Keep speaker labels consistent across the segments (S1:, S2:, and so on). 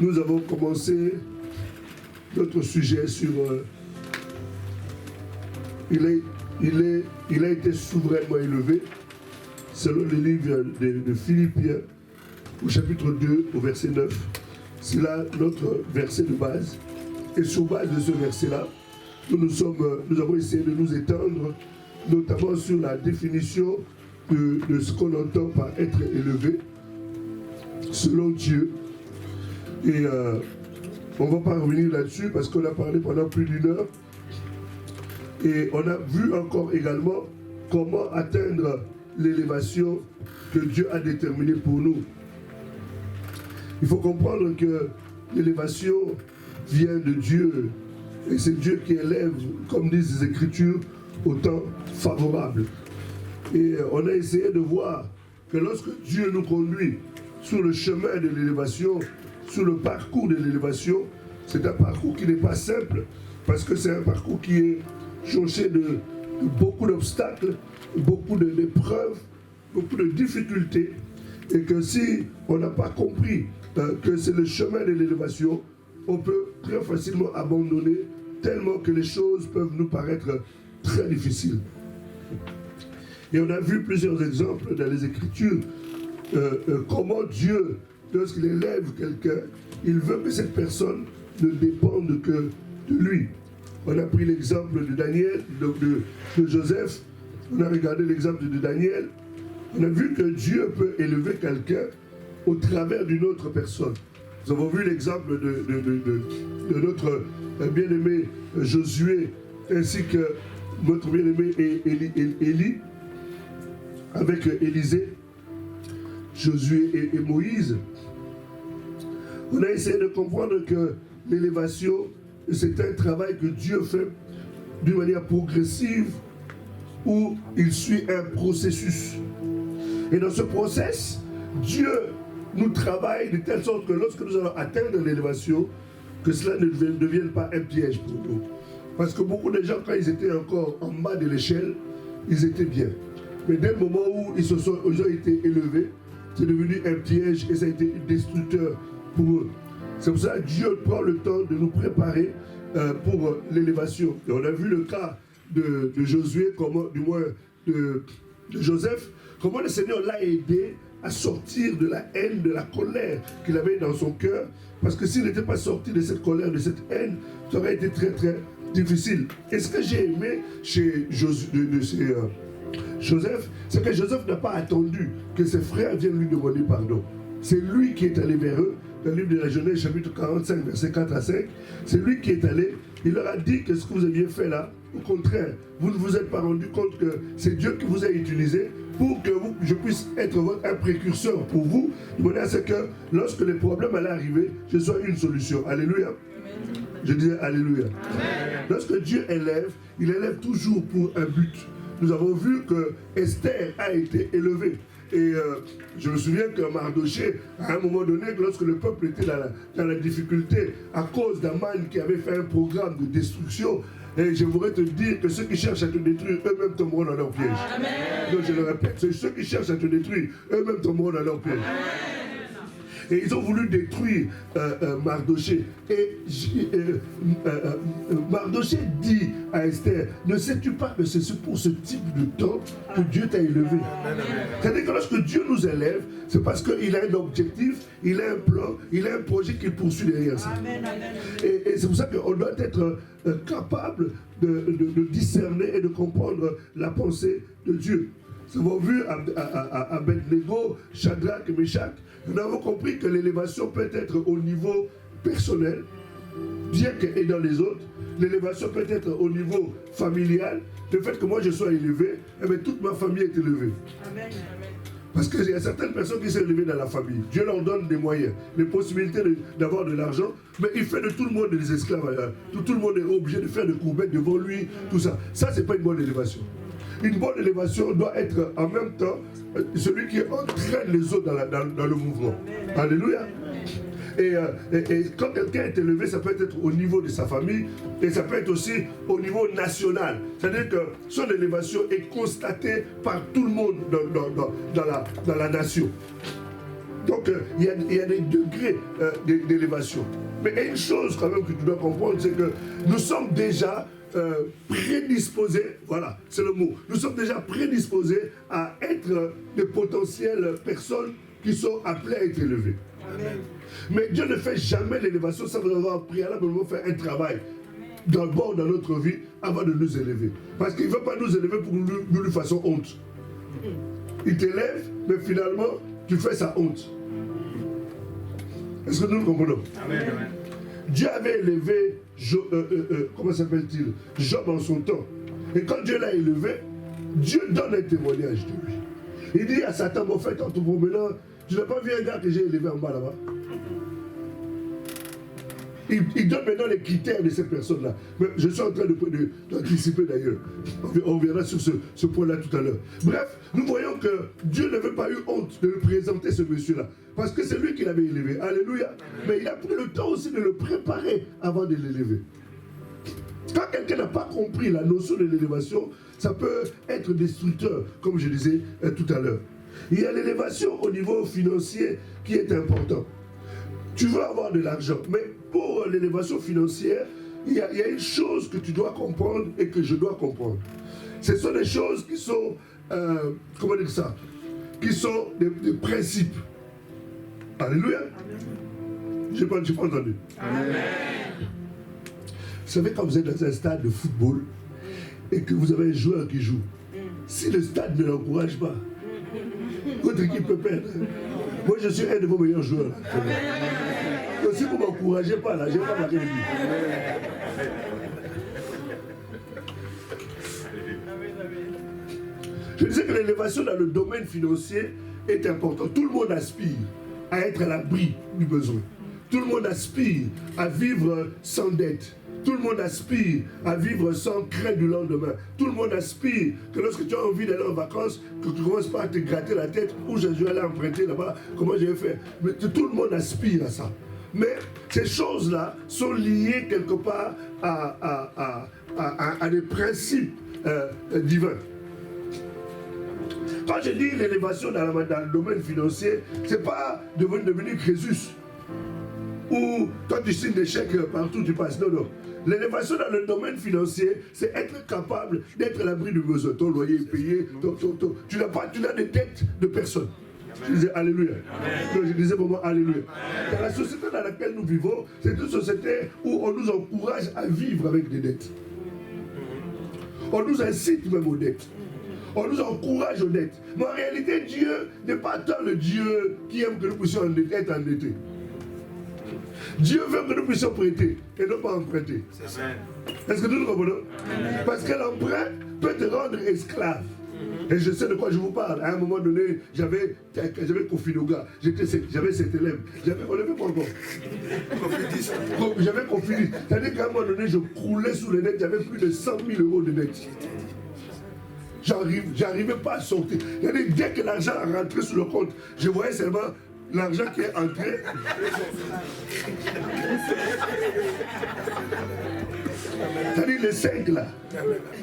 S1: Nous avons commencé notre sujet sur il a été souverainement élevé, selon le livre de Philippiens, au chapitre 2, au verset 9. C'est là notre verset de base. Et sur base de ce verset-là, nous avons essayé de nous étendre, notamment sur la définition de ce qu'on entend par être élevé, selon Dieu. Et on ne va pas revenir là-dessus parce qu'on a parlé pendant plus d'une heure. Et on a vu encore également comment atteindre l'élévation que Dieu a déterminée pour nous. Il faut comprendre que l'élévation vient de Dieu. Et c'est Dieu qui élève, comme disent les Écritures, au temps favorable. Et on a essayé de voir que lorsque Dieu nous conduit sur le chemin de l'élévation, sur le parcours de l'élévation, c'est un parcours qui n'est pas simple, parce que c'est un parcours qui est jonché de beaucoup d'obstacles, beaucoup d'épreuves, beaucoup de difficultés, et que si on n'a pas compris que c'est le chemin de l'élévation, on peut très facilement abandonner, tellement que les choses peuvent nous paraître très difficiles. Et on a vu plusieurs exemples dans les Écritures, comment Dieu, lorsqu'il élève quelqu'un, il veut que cette personne ne dépende que de lui. On a pris l'exemple de Daniel, de Joseph, on a regardé l'exemple de Daniel, on a vu que Dieu peut élever quelqu'un au travers d'une autre personne. Nous avons vu l'exemple de notre bien-aimé Josué, ainsi que notre bien-aimé Élie, avec Élisée, Josué et Moïse. On a essayé de comprendre que l'élévation, c'est un travail que Dieu fait d'une manière progressive, où il suit un processus. Et dans ce processus, Dieu nous travaille de telle sorte que lorsque nous allons atteindre l'élévation, que cela ne devienne pas un piège pour nous. Parce que beaucoup de gens, quand ils étaient encore en bas de l'échelle, ils étaient bien. Mais dès le moment où ils ont été élevés, c'est devenu un piège et ça a été destructeur pour eux. C'est pour ça que Dieu prend le temps de nous préparer pour l'élévation. Et on a vu le cas de Josué, du moins de Joseph, comment le Seigneur l'a aidé à sortir de la haine, de la colère qu'il avait dans son cœur. Parce que s'il n'était pas sorti de cette colère, de cette haine, ça aurait été très très difficile. Et ce que j'ai aimé chez Joseph, c'est que Joseph n'a pas attendu que ses frères viennent lui demander pardon. C'est lui qui est allé vers eux. Dans le livre de la Genèse, chapitre 45, versets 4 à 5, c'est lui qui est allé. Il leur a dit que ce que vous aviez fait là, au contraire, vous ne vous êtes pas rendu compte que c'est Dieu qui vous a utilisé pour que je puisse être un précurseur pour vous, de manière à ce que lorsque les problèmes allaient arriver, je sois une solution. Alléluia. Amen. Je disais Alléluia. Amen. Lorsque Dieu élève, il élève toujours pour un but. Nous avons vu que Esther a été élevée. Et je me souviens que Mardoché, à un moment donné, lorsque le peuple était dans la difficulté, à cause d'Aman qui avait fait un programme de destruction, et je voudrais te dire que ceux qui cherchent à te détruire, eux-mêmes tomberont dans leur piège. Amen. Donc je le répète, ceux qui cherchent à te détruire, eux-mêmes tomberont dans leur piège. Amen. Et ils ont voulu détruire Mardoché. Et Mardoché dit à Esther, ne sais-tu pas que c'est pour ce type de temps que Dieu t'a élevé? C'est-à-dire que lorsque Dieu nous élève, c'est parce qu'il a un objectif, il a un plan, il a un projet qu'il poursuit derrière ça. Et c'est pour ça qu'on doit être capable de discerner et de comprendre la pensée de Dieu. Nous avons vu à Abednego, Shadrach et Meshach, nous avons compris que l'élévation peut être au niveau personnel, bien qu'elle est dans les autres. L'élévation peut être au niveau familial. Le fait que moi je sois élevé, eh bien, toute ma famille est élevée. Amen. Parce qu'il y a certaines personnes qui sont élevées dans la famille. Dieu leur donne des moyens, les possibilités d'avoir de l'argent, mais il fait de tout le monde des esclaves. Tout le monde est obligé de faire des courbettes devant lui, tout ça. Ça, c'est pas une bonne élévation. Une bonne élévation doit être en même temps celui qui entraîne les autres dans le mouvement. Alléluia. Et quand quelqu'un est élevé, ça peut être au niveau de sa famille et ça peut être aussi au niveau national. C'est-à-dire que son élévation est constatée par tout le monde dans la nation. Donc, il y a des degrés d'élévation. Mais il y a une chose quand même que tu dois comprendre, c'est que nous sommes déjà prédisposés, voilà, c'est le mot, nous sommes déjà prédisposés à être des potentielles personnes qui sont appelées à être élevées. Amen. Mais Dieu ne fait jamais l'élévation sans avoir préalablement fait un travail d'abord dans notre vie avant de nous élever. Parce qu'il ne veut pas nous élever pour que nous lui fassions honte. Il t'élève, mais finalement, tu fais sa honte. Est-ce que nous le comprenons? Amen. Dieu avait élevé, comment s'appelle-t-il? Job en son temps. Et quand Dieu l'a élevé, Dieu donne un témoignage de lui. Il dit à Satan, en fait, en te promenant, tu n'as pas vu un gars que j'ai élevé en bas là-bas? Il donne maintenant les critères de ces personnes-là. Mais je suis en train d'anticiper d'ailleurs. On reviendra sur ce point-là tout à l'heure. Bref, nous voyons que Dieu n'avait pas eu honte de lui présenter ce monsieur-là. Parce que c'est lui qui l'avait élevé. Alléluia. Mais il a pris le temps aussi de le préparer avant de l'élever. Quand quelqu'un n'a pas compris la notion de l'élévation, ça peut être destructeur, comme je disais tout à l'heure. Il y a l'élévation au niveau financier qui est important. Tu veux avoir de l'argent, mais pour l'élévation financière, il y a une chose que tu dois comprendre et que je dois comprendre. Ce sont des choses qui sont, comment dire ça, qui sont des principes. Alléluia. Je n'ai pas entendu. Amen. Vous savez, quand vous êtes dans un stade de football et que vous avez un joueur qui joue, si le stade ne l'encourage pas, votre équipe peut perdre. Moi, je suis un de vos meilleurs joueurs. Donc, si vous ne m'encouragez pas, là, je n'ai pas marqué le but. Je disais que l'élévation dans le domaine financier est importante. Tout le monde aspire à être à l'abri du besoin. Tout le monde aspire à vivre sans dette. Tout le monde aspire à vivre sans crainte du lendemain. Tout le monde aspire que lorsque tu as envie d'aller en vacances, que tu ne commences pas à te gratter la tête, où je vais aller emprunter là-bas, comment je vais faire. Mais tout le monde aspire à ça. Mais ces choses-là sont liées quelque part à des principes divins. Quand je dis l'élévation dans le domaine financier, ce n'est pas devenir Crésus. Ou quand tu signes des chèques partout, tu passes. Non, non. L'élévation dans le domaine financier, c'est être capable d'être à l'abri du besoin. Ton loyer est payé, tu n'as des dettes de personne. Je disais Alléluia. Donc, je disais pour moi Alléluia. Dans la société dans laquelle nous vivons, c'est une société où on nous encourage à vivre avec des dettes. On nous incite même aux dettes. On nous encourage aux dettes. Mais en réalité, Dieu n'est pas tant le Dieu qui aime que nous puissions être endettés. Dieu veut que nous puissions prêter et non pas emprunter. Est-ce que nous le comprenons? Parce que l'emprunt peut te rendre esclave. Et je sais de quoi je vous parle. À un moment donné, j'avais Kofinoga, j'avais cet élève. On n'avait pas encore. J'avais Kofini. C'est-à-dire qu'à un moment donné, je croulais sous les dettes, j'avais plus de 100 000 € de dettes. J'arrivais pas à sortir. C'est-à-dire, dès que l'argent rentrait sur le compte, je voyais seulement l'argent qui est entré. C'est-à-dire les 5 là,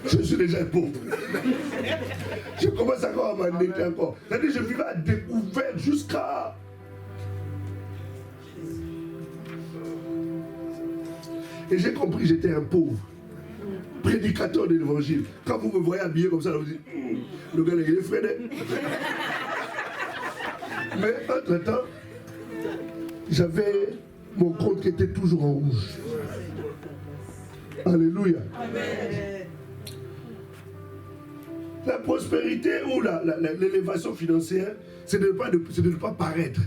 S1: je suis déjà pauvre. Je commence encore à m'endetter encore. C'est-à-dire je vivais à découvert jusqu'à... Et j'ai compris que j'étais un pauvre. Prédicateur de l'évangile. Quand vous me voyez habillé comme ça, vous dites, le gars il est freiné. Mais entre-temps, j'avais mon compte qui était toujours en rouge. Alléluia. Amen. La prospérité ou l'élévation financière, c'est de ne pas paraître.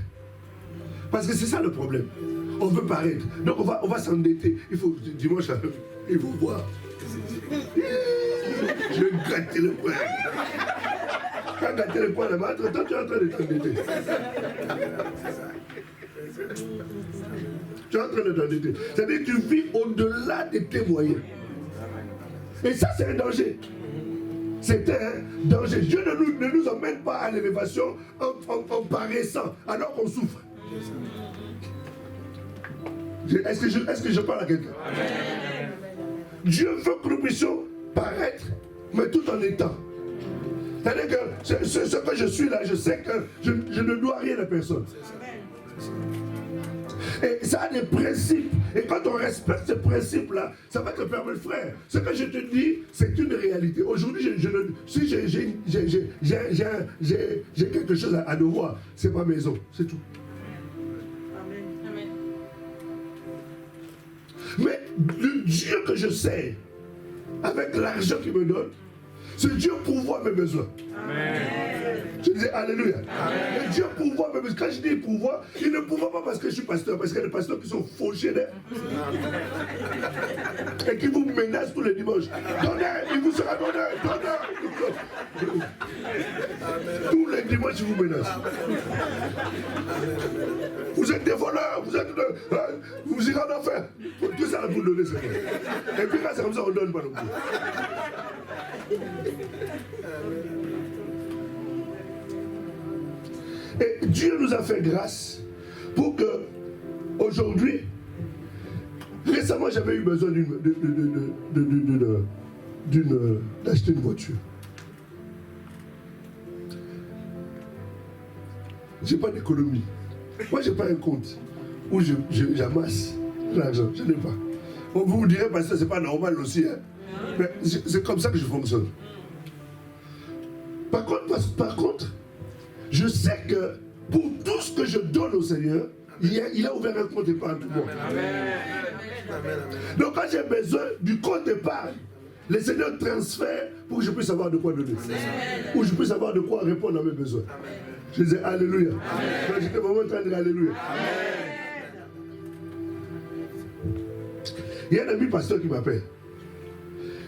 S1: Parce que c'est ça le problème. On veut paraître. Donc on va s'endetter. Il faut, dimanche, il faut voir. Je vais gratter le poing. Quand gratter le poing là-bas, entre-temps, tu es en train de t'endetter. Tu es en train de t'endetter. C'est-à-dire que tu vis au-delà de tes moyens. Et ça, c'est un danger. C'est un danger. Dieu ne nous emmène pas à l'élévation en paraissant, alors qu'on souffre. Est-ce que je parle à quelqu'un? Dieu veut que nous puissions paraître, mais tout en étant. C'est-à-dire que ce que je suis là, je sais que je ne dois rien à personne. Et ça a des principes. Et quand on respecte ces principes-là, ça va te permettre, frère. Ce que je te dis, c'est une réalité. Aujourd'hui, si j'ai quelque chose à devoir, c'est ma maison, c'est tout. Amen. Mais le Dieu que je sais, avec l'argent qu'il me donne, ce Dieu pourvoit mes besoins. Amen. Je disais Alléluia. Amen. Le Dieu pourvoit mes besoins. Quand je dis pourvoit, il ne pourvoit pas parce que je suis pasteur, parce qu'il y a des pasteurs qui sont fauchés et qui vous menacent tous les dimanches. Donnez, il vous sera donné, donnez. Tous les dimanches, il vous menace. Vous êtes des voleurs, vous irez en enfer. Tout ça, vous le donnez, c'est vrai. Et puis quand c'est comme ça, on ne donne pas non plus. Et Dieu nous a fait grâce pour que aujourd'hui, récemment j'avais eu besoin d'acheter une voiture. J'ai pas d'économie. Moi j'ai pas un compte où j'amasse l'argent. Je n'ai pas. Vous vous direz parce que c'est pas normal aussi. Hein? Mais c'est comme ça que je fonctionne. Par contre, je sais que pour tout ce que je donne au Seigneur, il a ouvert un compte épargne pour moi. Donc quand j'ai besoin du compte épargne, le Seigneur transfère pour que je puisse savoir de quoi donner. Ou je puisse savoir de quoi répondre à mes besoins. Je disais Alléluia. J'étais vraiment en train de dire Alléluia. Il y a un ami pasteur qui m'appelle.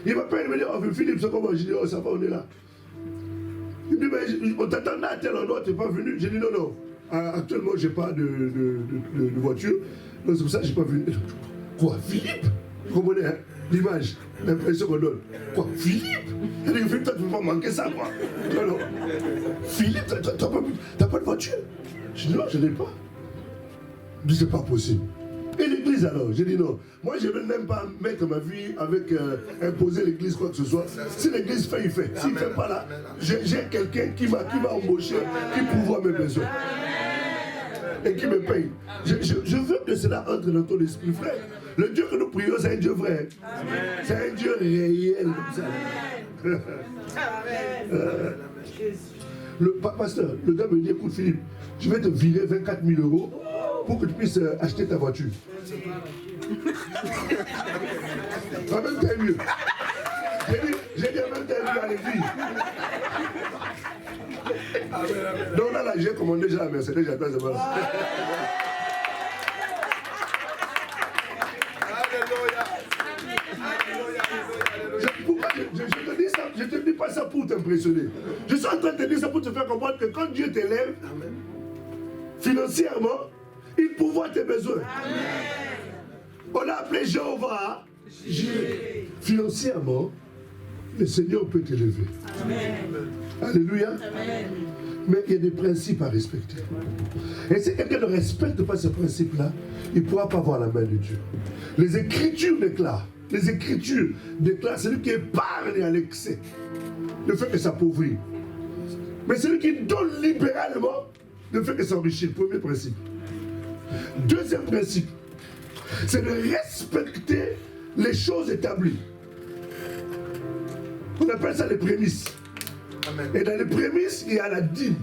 S1: Il m'appelle, il me dit, oh Philippe, c'est comment? Je dis, oh ça va, on est là. Il me dit, mais on t'attendait à tel endroit, tu n'es pas venu. J'ai dit, non. Actuellement, je n'ai pas de voiture. Donc c'est pour ça que je n'ai pas venu. Quoi, Philippe? Vous comprenez, hein? L'image, l'impression qu'on donne. Quoi, Philippe? Il dit, Philippe, toi, tu ne peux pas manquer ça, quoi. Non. Philippe, tu n'as pas de voiture? Je dis, non, je n'ai pas. Il dit, c'est pas possible. Et l'église alors? J'ai dit non. Moi je ne veux même pas mettre ma vie avec imposer l'église quoi que ce soit. Si l'église fait, il fait. S'il ne fait pas là, j'ai quelqu'un qui m'a embauché, qui pourvoit mes besoins. Et qui me paye. Je veux que cela entre dans ton esprit, frère. Le Dieu que nous prions, c'est un Dieu vrai. C'est un Dieu réel comme ça. Pasteur, le gars me dit, écoute Philippe, je vais te virer 24 000 € pour que tu puisses acheter ta voiture. En même temps, mieux. J'ai dit en même temps, mieux à l'église. Donc là, j'ai commandé déjà la Mercedes, j'attends ce moment. Je ne te dis pas ça pour t'impressionner. Je suis en train de te dire ça pour te faire comprendre que quand Dieu t'élève, financièrement, il pourvoit tes besoins. Amen. On a appelé Jéhovah Jireh. Financièrement, le Seigneur peut t'élever. Alléluia. Amen. Mais il y a des principes à respecter. Et si quelqu'un ne respecte pas ces principes-là, il ne pourra pas voir la main de Dieu. Les Écritures déclarent. Celui qui épargne à l'excès ne fait que s'appauvrir. Mais celui qui donne libéralement ne fait que s'enrichir. Premier principe. Deuxième principe, c'est de respecter les choses établies. On appelle ça les prémices. Amen. Et dans les prémices, il y a la dîme.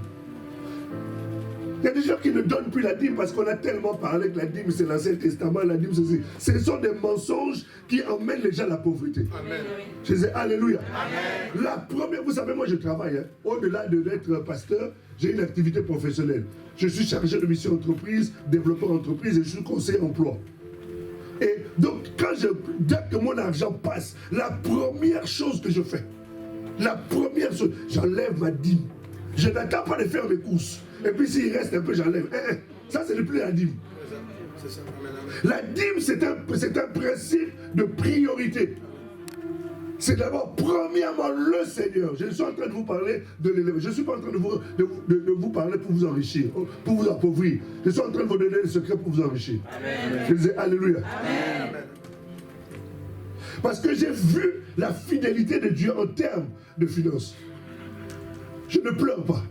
S1: Il y a des gens qui ne donnent plus la dîme parce qu'on a tellement parlé que la dîme c'est l'Ancien Testament, la dîme c'est... Ce sont des mensonges qui emmènent les gens à la pauvreté. Amen. Je disais Alléluia. Amen. La première, vous savez, moi je travaille. Hein. Au-delà d'être pasteur, j'ai une activité professionnelle. Je suis chargé de mission entreprise, développeur entreprise et je suis conseiller emploi. Et donc, dès que mon argent passe, la première chose que je fais, j'enlève ma dîme. Je n'attends pas de faire mes courses. Et puis s'il reste un peu, j'enlève. Ça, ce n'est plus la dîme. La dîme, c'est un principe de priorité. C'est d'abord, premièrement, le Seigneur. Je suis en train de vous parler de l'élever. Je ne suis pas en train de vous parler pour vous enrichir, pour vous appauvrir. Je suis en train de vous donner le secret pour vous enrichir. Amen. Je disais Alléluia. Amen. Parce que j'ai vu la fidélité de Dieu en termes de finances. Je ne pleure pas.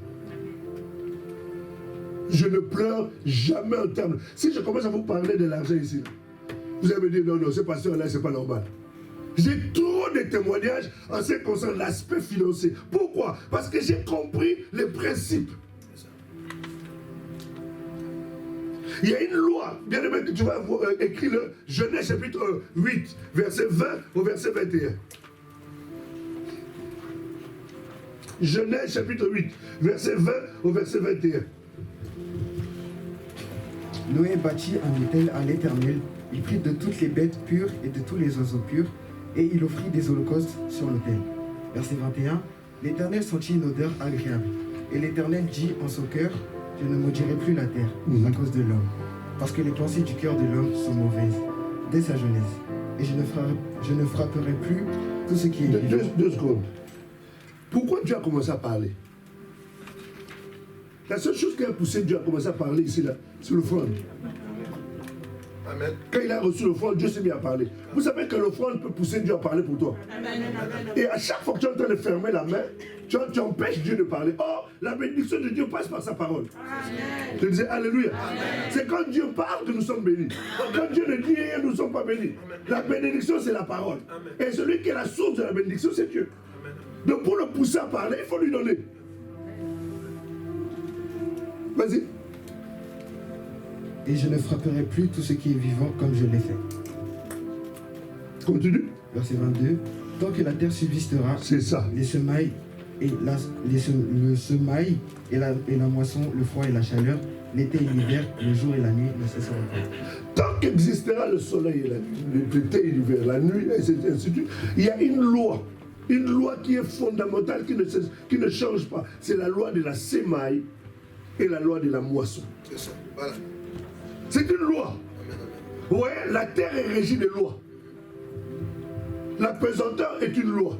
S1: Je ne pleure jamais en termes. Si je commence à vous parler de l'argent ici, vous allez me dire non, non, ce pasteur-là, c'est pas normal. J'ai trop de témoignages en ce qui concerne l'aspect financier. Pourquoi? Parce que j'ai compris les principes. Il y a une loi, bien aimé, que tu vas écrire le Genèse chapitre 8, verset 20 au verset 21. Genèse chapitre 8, verset 20 au verset 21.
S2: Noé bâtit un autel à l'Éternel. Il prit de toutes les bêtes pures et de tous les oiseaux purs, et il offrit des holocaustes sur l'autel. Verset 21. L'Éternel sentit une odeur agréable. Et l'Éternel dit en son cœur, je ne maudirai plus la terre à cause de l'homme, parce que les pensées du cœur de l'homme sont mauvaises, dès sa jeunesse. Et je ne frapperai plus tout ce qui est vivant.
S1: Deux secondes. Pourquoi Dieu a commencé à parler? La seule chose qui a poussé Dieu à commencer à parler ici, là, c'est l'offrande. Amen. Quand il a reçu l'offrande, Dieu s'est mis à parler. Vous savez que l'offrande peut pousser Dieu à parler pour toi. Amen. Et à chaque fois que tu es en train de fermer la main, tu empêches Dieu de parler. Or, la bénédiction de Dieu passe par sa parole. Amen. Je disais Alléluia. C'est quand Dieu parle que nous sommes bénis. Quand Dieu ne dit rien, nous ne sommes pas bénis. La bénédiction, c'est la parole. Amen. Et celui qui est la source de la bénédiction, c'est Dieu. Amen. Donc pour le pousser à parler, il faut lui donner. Vas-y.
S2: Et je ne frapperai plus tout ce qui est vivant comme je l'ai fait.
S1: Continue.
S2: Verset 22. Tant que la terre subsistera,
S1: c'est ça.
S2: Les semailles et le semail et la moisson, le froid et la chaleur, l'été et l'hiver, le jour et la nuit ne cesseront pas.
S1: Tant qu'existera le soleil et la nuit, l'été et l'hiver, la nuit, et ainsi de suite, il y a une loi qui est fondamentale, qui ne change pas. C'est la loi de la semaille et la loi de la moisson. C'est ça. Voilà. C'est une loi. Vous voyez, la terre est régie de lois. La pesanteur est une loi.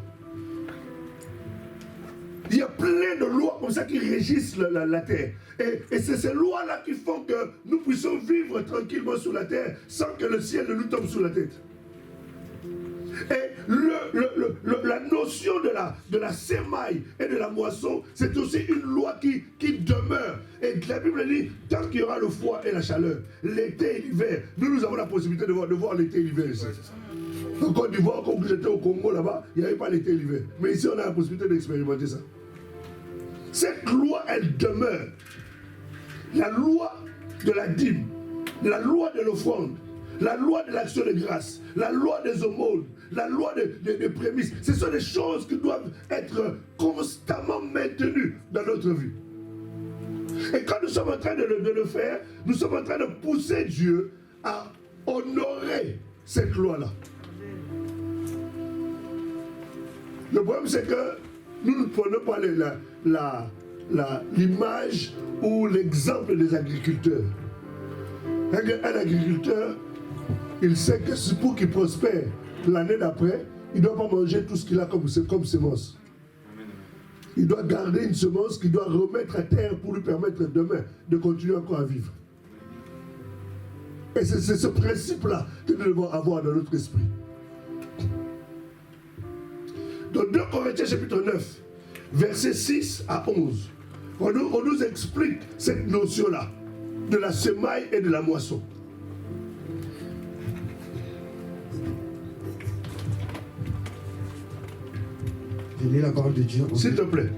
S1: Il y a plein de lois comme ça qui régissent la terre. Et c'est ces lois-là qui font que nous puissions vivre tranquillement sur la terre sans que le ciel ne nous tombe sur la tête. Et la notion de la semaille et de la moisson, c'est aussi une loi qui demeure. Et la Bible dit, tant qu'il y aura le froid et la chaleur, l'été et l'hiver, nous avons la possibilité de voir l'été et l'hiver ici. En Côte d'Ivoire, quand j'étais au Congo là-bas, il n'y avait pas l'été et l'hiver. Mais ici, on a la possibilité d'expérimenter ça. Cette loi, elle demeure. La loi de la dîme, la loi de l'offrande, la loi de l'action de grâce, la loi des aumônes, la loi des prémices, ce sont des choses qui doivent être constamment maintenues dans notre vie. Et quand nous sommes en train de le faire, nous sommes en train de pousser Dieu à honorer cette loi-là. Le problème, c'est que nous ne prenons pas l'image ou l'exemple des agriculteurs. Un agriculteur, il sait que pour qu'il prospère l'année d'après, il ne doit pas manger tout ce qu'il a comme semence. Il doit garder une semence qu'il doit remettre à terre pour lui permettre demain de continuer encore à vivre. Et c'est ce principe-là que nous devons avoir dans notre esprit. Dans 2 Corinthiens chapitre 9, versets 6 à 11, on nous explique cette notion-là de la semaille et de la moisson.
S2: Je lis la parole de Dieu.
S1: S'il te plaît.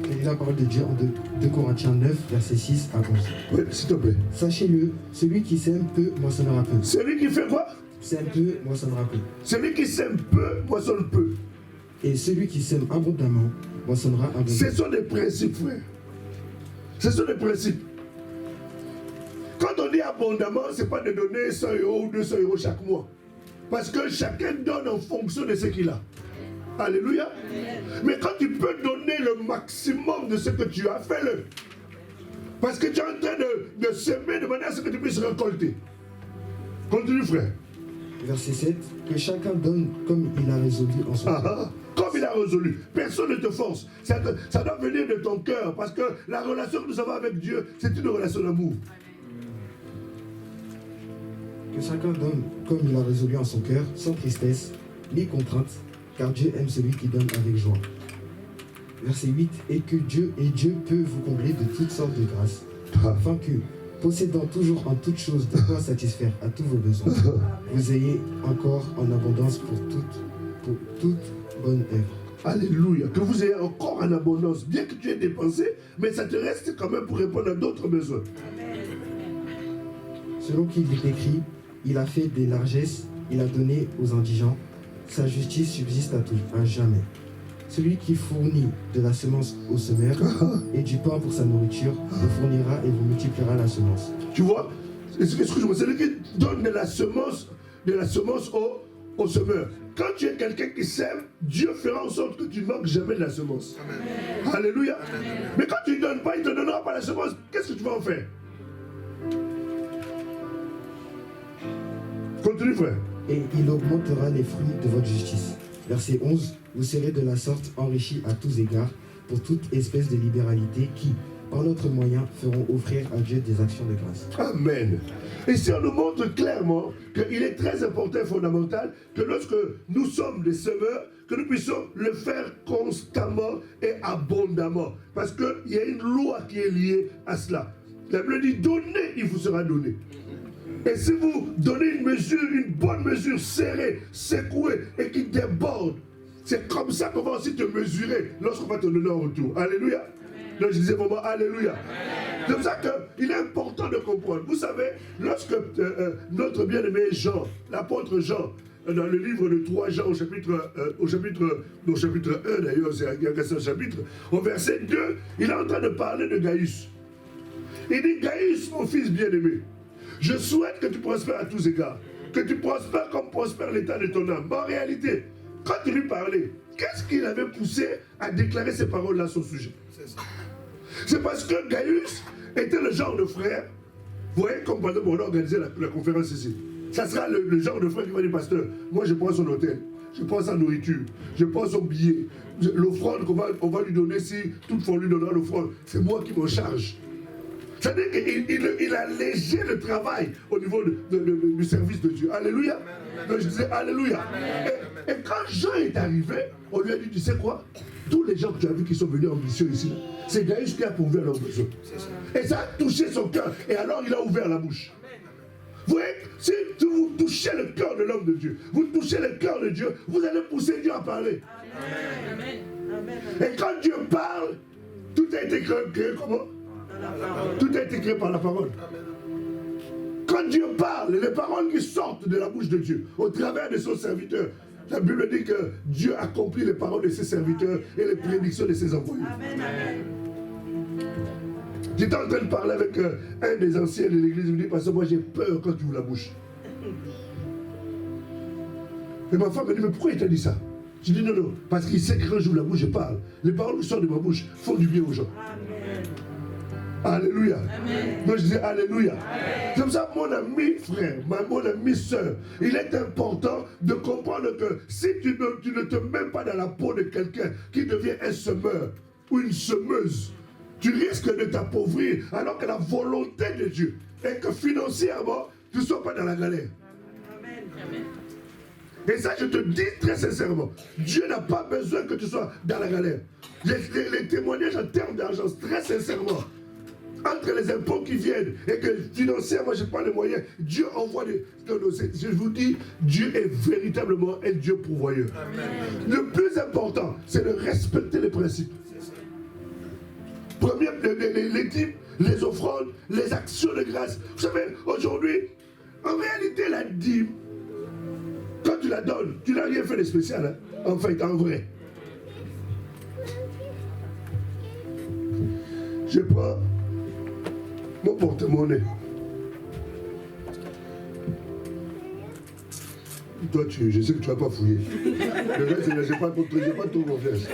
S2: Je lis la parole de Dieu en 2 Corinthiens 9, versets 6 à 11.
S1: Oui, s'il te plaît.
S2: Sachez-le, celui qui sème peu moissonnera peu.
S1: Celui qui fait quoi?
S2: Sème peu moissonnera peu.
S1: Celui qui sème peu moissonne peu.
S2: Et celui qui sème abondamment moissonnera abondamment.
S1: Ce sont des principes, frère. Ce sont des principes. Quand on dit abondamment, ce n'est pas de donner 100 € ou 200 € chaque mois. Parce que chacun donne en fonction de ce qu'il a. Alléluia. Amen. Mais quand tu peux donner le maximum de ce que tu as, fais-le. Parce que tu es en train de semer de manière à ce que tu puisses récolter. Continue, frère.
S2: Verset 7. Que chacun donne comme il a résolu en son cœur.
S1: Comme il a résolu. Personne ne te force. Ça doit venir de ton cœur. Parce que la relation que nous avons avec Dieu, c'est une relation d'amour.
S2: Que chacun donne comme il a résolu en son cœur, sans tristesse, ni contrainte, car Dieu aime celui qui donne avec joie. Verset 8, et Dieu peut vous combler de toutes sortes de grâces, afin que, possédant toujours en toutes choses de quoi satisfaire à tous vos besoins, vous ayez encore en abondance pour toute bonne œuvre.
S1: Alléluia. Que vous ayez encore en abondance, bien que tu aies dépensé, mais ça te reste quand même pour répondre à d'autres besoins.
S2: Selon qu'il est écrit, il a fait des largesses, il a donné aux indigents, sa justice subsiste à jamais. Celui qui fournit de la semence au semeur et du pain pour sa nourriture vous fournira et vous multipliera la semence.
S1: Tu vois, excuse-moi, c'est lui qui donne de la semence au semeur. Quand tu es quelqu'un qui sème, Dieu fera en sorte que tu ne manques jamais de la semence. Amen. Alléluia. Amen. Mais quand tu ne donnes pas, il ne te donnera pas la semence. Qu'est-ce que tu vas en faire? Continue, frère.
S2: Et il augmentera les fruits de votre justice. Verset 11. Vous serez de la sorte enrichis à tous égards pour toute espèce de libéralité qui, par notre moyen, feront offrir à Dieu des actions de grâce.
S1: Amen. Et si on nous montre clairement qu'il est très important et fondamental que lorsque nous sommes des semeurs, que nous puissions le faire constamment et abondamment. Parce qu'il y a une loi qui est liée à cela. La Bible dit, donnez, il vous sera donné. Et si vous donnez une mesure, une bonne mesure serrée, secouée et qui déborde, c'est comme ça qu'on va aussi te mesurer lorsqu'on va te donner en retour. Alléluia. Donc je disais vraiment Alléluia. C'est pour ça qu'il est important de comprendre. Vous savez, lorsque notre bien-aimé Jean, l'apôtre Jean, dans le livre de 3 Jean au chapitre 1 d'ailleurs, c'est un chapitre, au verset 2, il est en train de parler de Gaius. Il dit, Gaius, mon fils bien-aimé, je souhaite que tu prospères à tous égards, que tu prospères comme prospère l'état de ton âme. Mais en réalité, quand il lui parlait, qu'est-ce qu'il avait poussé à déclarer ces paroles-là à son sujet? C'est parce que Gaius était le genre de frère, vous voyez, comme par exemple on a organisé la conférence ici. Ça sera le genre de frère qui va dire, pasteur, moi je prends son hôtel, je prends sa nourriture, je prends son billet, l'offrande qu'on va lui donner, si toutefois on lui donnera l'offrande, c'est moi qui m'en charge. C'est-à-dire qu'il a allégé le travail au niveau du service de Dieu. Alléluia. Donc je disais Alléluia. Et quand Jean est arrivé, on lui a dit, tu sais quoi? Tous les gens que tu as vus qui sont venus en mission ici, c'est Gaius qui a pourvu à leurs besoins. Et ça a touché son cœur. Et alors il a ouvert la bouche. Vous voyez, si vous touchez le cœur de l'homme de Dieu, vous touchez le cœur de Dieu, vous allez pousser Dieu à parler. Amen. Et quand Dieu parle, tout a été créé comment? Tout a été créé par la parole. Quand Dieu parle, les paroles qui sortent de la bouche de Dieu, au travers de son serviteur, la Bible dit que Dieu accomplit les paroles de ses serviteurs et les prédictions de ses envoyés. Amen. J'étais en train de parler avec un des anciens de l'église, il me dit, parce que moi j'ai peur quand tu ouvres la bouche. Et ma femme me dit, mais pourquoi il t'a dit ça? Je dis, non, parce qu'il sait que quand j'ouvre la bouche, je parle. Les paroles qui sortent de ma bouche font du bien aux gens. Amen. Alléluia. Amen. Donc je dis Alléluia. C'est comme ça, mon ami frère, mon ami soeur, il est important de comprendre que si tu ne te mets pas dans la peau de quelqu'un qui devient un semeur ou une semeuse, tu risques de t'appauvrir alors que la volonté de Dieu est que financièrement, tu ne sois pas dans la galère. Amen. Et ça, je te dis très sincèrement, Dieu n'a pas besoin que tu sois dans la galère. Les témoignages en termes d'argent, très sincèrement, entre les impôts qui viennent et que financièrement je n'ai pas les moyens, Dieu envoie des... Je vous dis, Dieu est véritablement un Dieu pourvoyeur. Amen. Le plus important, c'est de respecter les principes. Premier, les dîmes, les offrandes, les actions de grâce. Vous savez, aujourd'hui, en réalité, la dîme, quand tu la donnes, tu n'as rien fait de spécial, hein? En fait, en vrai. Je prends mon porte-monnaie. Toi, je sais que tu ne vas pas fouiller. Le reste, je n'ai pas trop confiance.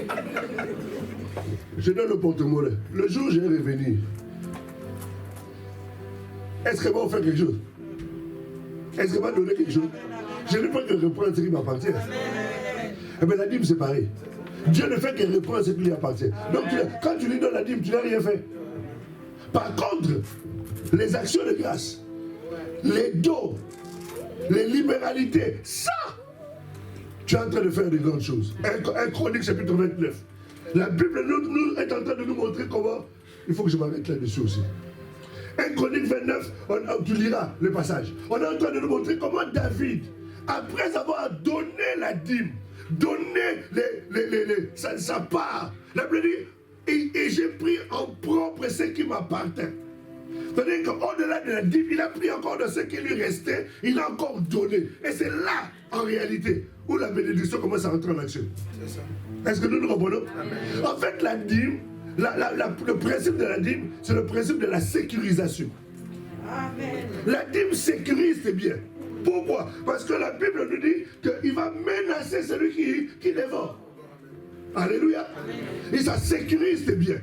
S1: Je donne le porte-monnaie. Le jour où j'ai revenu, est-ce qu'elle va faire quelque chose? Est-ce qu'elle va donner quelque chose? Je ne veux pas qu'elle reprenne ce qui m'appartient. Eh bien, la dîme, c'est pareil. Dieu ne fait qu'elle reprenne ce qui lui appartient. Donc, quand tu lui donnes la dîme, tu n'as rien fait. Par contre, les actions de grâce, les dons, les libéralités, ça, tu es en train de faire de grandes choses. 1 Chronique chapitre 29. La Bible nous est en train de nous montrer comment. Il faut que je m'arrête là-dessus aussi. 1 Chronique 29, tu liras le passage. On est en train de nous montrer comment David, après avoir donné la dîme, donné sa part, la Bible dit, et j'ai pris en propre ce qui m'appartient. C'est-à-dire qu'au-delà de la dîme, il a pris encore de ce qui lui restait, il a encore donné. Et c'est là, en réalité, où la bénédiction commence à rentrer en action. C'est ça. Est-ce que nous nous comprenons? En fait, la dîme, le principe de la dîme, c'est le principe de la sécurisation. Amen. La dîme sécurise tes biens. Pourquoi? Parce que la Bible nous dit qu'il va menacer celui qui dévore. Alléluia. Amen. Et ça sécurise tes biens.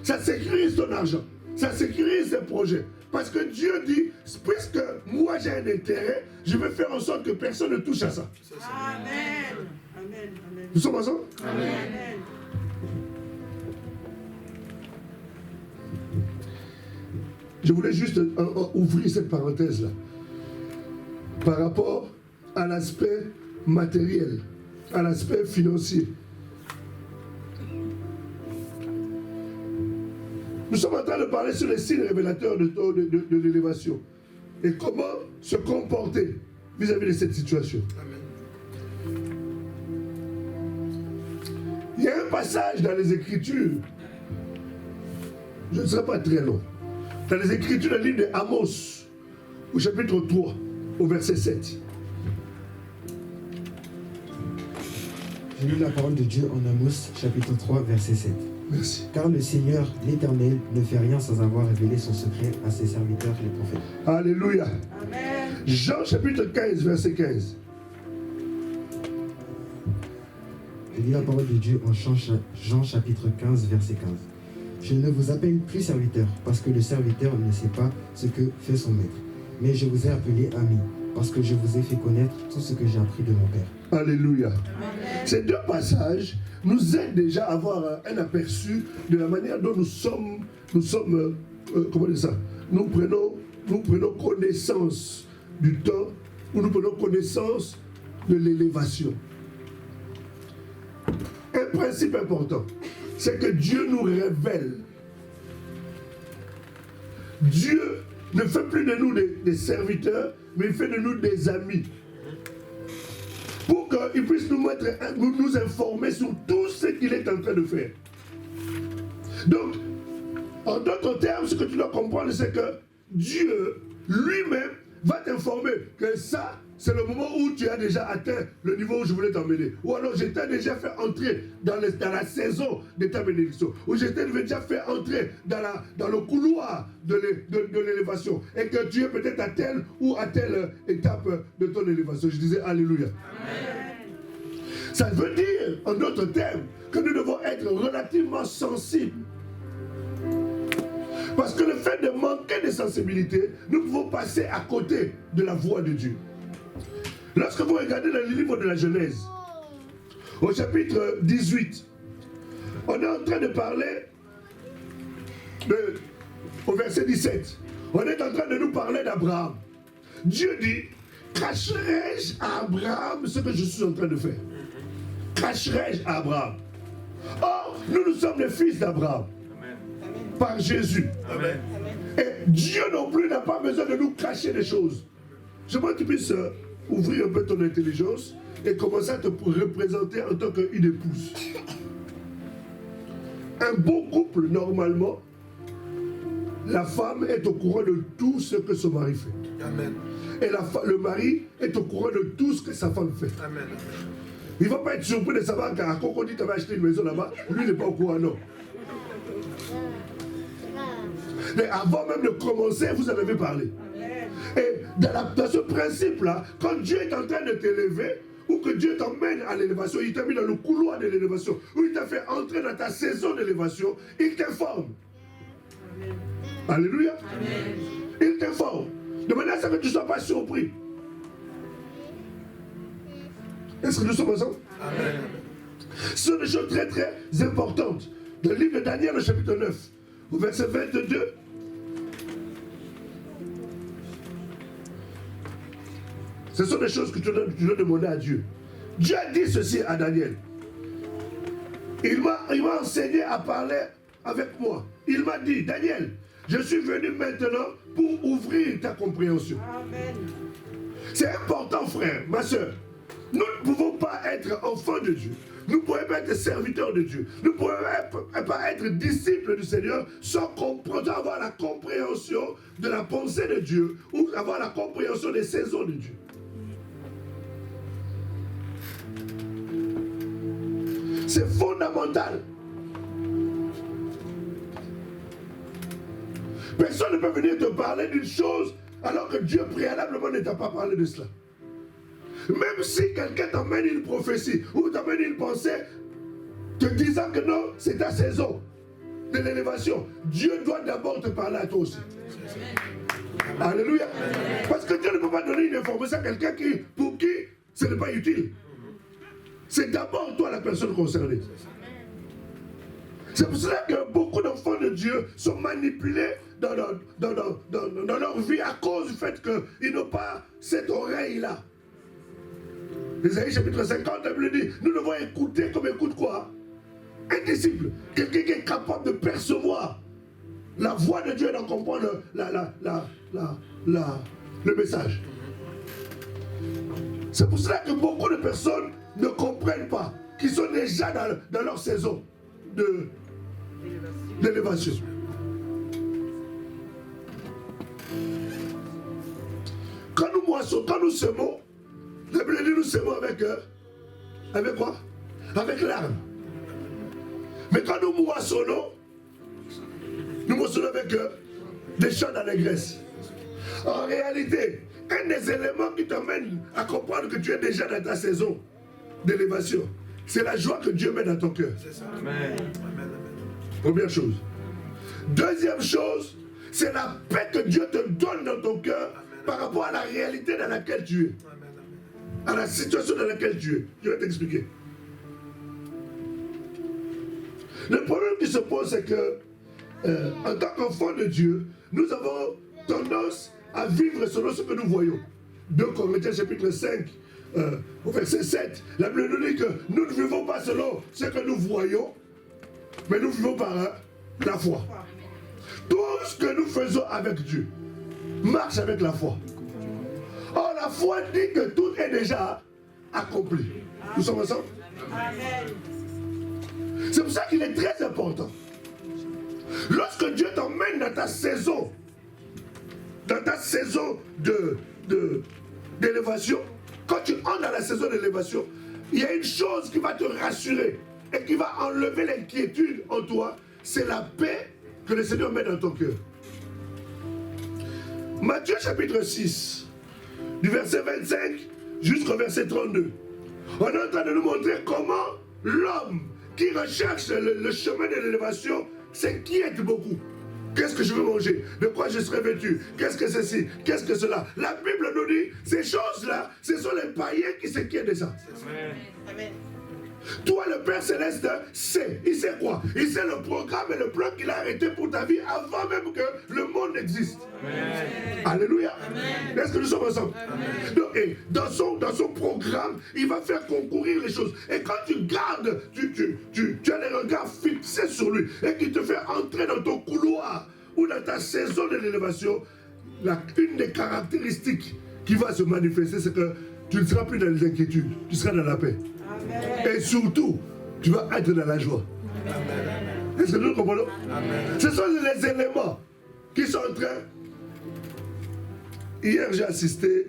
S1: Ça sécurise ton argent. Ça sécurise tes projets. Parce que Dieu dit, puisque moi j'ai un intérêt, je vais faire en sorte que personne ne touche à ça. Amen. Amen. Nous sommes ensemble? Amen. Je voulais juste ouvrir cette parenthèse-là. Par rapport à l'aspect matériel, à l'aspect financier. Nous sommes en train de parler sur les signes révélateurs de l'élévation. Et comment se comporter vis-à-vis de cette situation. Amen. Il y a un passage dans les Écritures, je ne serai pas très long, dans les Écritures, le livre de Amos, au chapitre 3, au verset 7.
S2: Je lis la parole de Dieu en Amos, chapitre 3, verset 7.
S1: Merci.
S2: Car le Seigneur, l'Éternel, ne fait rien sans avoir révélé son secret à ses serviteurs, les prophètes.
S1: Alléluia. Amen. Jean chapitre 15, verset 15.
S2: Je lis la parole de Dieu en Jean chapitre 15, verset 15. Je ne vous appelle plus serviteur, parce que le serviteur ne sait pas ce que fait son maître. Mais je vous ai appelé ami, parce que je vous ai fait connaître tout ce que j'ai appris de mon Père.
S1: Alléluia. Amen. Ces deux passages nous aident déjà à avoir un aperçu de la manière dont nous sommes comment dire ça? Nous prenons connaissance du temps, où nous prenons connaissance de l'élévation. Un principe important, c'est que Dieu nous révèle. Dieu ne fait plus de nous des serviteurs, mais il fait de nous des amis. Pour qu'il puisse nous informer sur tout ce qu'il est en train de faire. Donc, en d'autres termes, ce que tu dois comprendre, c'est que Dieu lui-même va t'informer que ça, c'est le moment où tu as déjà atteint le niveau où je voulais t'emmener. Ou alors, je t'ai déjà fait entrer dans la saison de ta bénédiction. Ou je t'ai déjà fait entrer dans le couloir de l'élévation. Et que tu es peut-être à telle ou à telle étape de ton élévation. Je disais Alléluia. Amen. Ça veut dire, en d'autres termes, que nous devons être relativement sensibles. Parce que le fait de manquer de sensibilité, nous pouvons passer à côté de la voix de Dieu. Lorsque vous regardez dans le livre de la Genèse, au chapitre 18, on est en train de parler, au verset 17, on est en train de nous parler d'Abraham. Dieu dit, cacherai-je à Abraham ce que je suis en train de faire? Cacherai-je à Abraham? Or, nous sommes les fils d'Abraham. Par Jésus. Amen. Et Dieu non plus n'a pas besoin de nous cacher des choses. Je veux que tu puisses ouvrir un peu ton intelligence et commencer à te représenter en tant qu'une épouse. Un beau couple, normalement, la femme est au courant de tout ce que son mari fait. Amen. Et le mari est au courant de tout ce que sa femme fait. Amen. Il ne va pas être surpris de savoir qu'à Cocody, tu avais acheté une maison là-bas, lui n'est pas au courant, non. Mais avant même de commencer, vous en avez parlé. Amen. Et dans ce principe-là, quand Dieu est en train de t'élever, ou que Dieu t'emmène à l'élévation, il t'a mis dans le couloir de l'élévation, ou il t'a fait entrer dans ta saison d'élévation, il t'informe. Alléluia. Amen. Il t'informe. De manière à ce que tu ne sois pas surpris. Est-ce que nous sommes ensemble? Amen. Ce sont des choses très très importantes. Dans le livre de Daniel, au chapitre 9, au verset 22, ce sont des choses que tu dois demander à Dieu. Dieu a dit ceci à Daniel. Il m'a enseigné à parler avec moi. Il m'a dit, Daniel, je suis venu maintenant pour ouvrir ta compréhension. Amen. C'est important, frère, ma soeur. Nous ne pouvons pas être enfants de Dieu. Nous ne pouvons pas être serviteurs de Dieu. Nous ne pouvons pas être disciples du Seigneur sans avoir la compréhension de la pensée de Dieu ou avoir la compréhension des saisons de Dieu. C'est fondamental. Personne ne peut venir te parler d'une chose alors que Dieu préalablement ne t'a pas parlé de cela. Même si quelqu'un t'amène une prophétie ou t'amène une pensée te disant que non, c'est ta saison de l'élévation, Dieu doit d'abord te parler à toi aussi. Amen. Alléluia. Amen. Parce que Dieu ne peut pas donner une information à quelqu'un pour qui ce n'est pas utile. C'est d'abord toi la personne concernée. C'est pour cela que beaucoup d'enfants de Dieu sont manipulés dans leur vie à cause du fait qu'ils n'ont pas cette oreille-là. Ésaïe chapitre 50, la Bible dit, nous devons écouter comme écoute quoi? Un disciple, quelqu'un qui est capable de percevoir la voix de Dieu et d'en comprendre le message. C'est pour cela que beaucoup de personnes ne comprennent pas, qui sont déjà dans leur saison d'élévation. Quand nous moissons, quand nous semons, la Bible dit nous semons avec quoi? Avec l'arme. Mais quand nous moissonnons avec des chants d'allégresse. En réalité, un des éléments qui t'amène à comprendre que tu es déjà dans ta saison d'élévation, c'est la joie que Dieu met dans ton cœur. Amen. Première chose. Deuxième chose, c'est la paix que Dieu te donne dans ton cœur par rapport à la réalité dans laquelle tu es. À la situation dans laquelle tu es. Je vais t'expliquer. Le problème qui se pose, c'est que, en tant qu'enfants de Dieu, nous avons tendance à vivre selon ce que nous voyons. 2 Corinthiens chapitre 5, au verset 7, la Bible nous dit que nous ne vivons pas selon ce que nous voyons, mais nous vivons par la foi. Tout ce que nous faisons avec Dieu marche avec la foi. Or, la foi dit que tout est déjà accompli. Nous sommes ensemble? Amen. C'est pour ça qu'il est très important. Lorsque Dieu t'emmène dans ta saison d'élévation, quand tu entres dans la saison d'élévation, il y a une chose qui va te rassurer et qui va enlever l'inquiétude en toi, c'est la paix que le Seigneur met dans ton cœur. Matthieu chapitre 6, du verset 25 jusqu'au verset 32. On est en train de nous montrer comment l'homme qui recherche le chemin de l'élévation s'inquiète beaucoup. Qu'est-ce que je veux manger? De quoi je serai vêtu? Qu'est-ce que ceci? Qu'est-ce que cela? La Bible nous dit, ces choses-là, ce sont les païens qui s'inquiètent de ça. Amen. Amen. Toi, le Père Céleste, sait. Il sait quoi? Il sait le programme et le plan qu'il a arrêté pour ta vie avant même que le monde existe. Amen. Alléluia. Amen. Est-ce que nous sommes ensemble? Amen. Donc, et dans son programme, il va faire concourir les choses. Et quand tu gardes, tu as les regards fixés sur lui et qu'il te fait entrer dans ton couloir ou dans ta saison de l'élévation, une des caractéristiques qui va se manifester, c'est que tu ne seras plus dans les inquiétudes, tu seras dans la paix. Amen. Et surtout, tu vas être dans la joie. Amen. Est-ce que nous comprenons? Amen. Ce sont les éléments qui sont en train. Hier, j'ai assisté,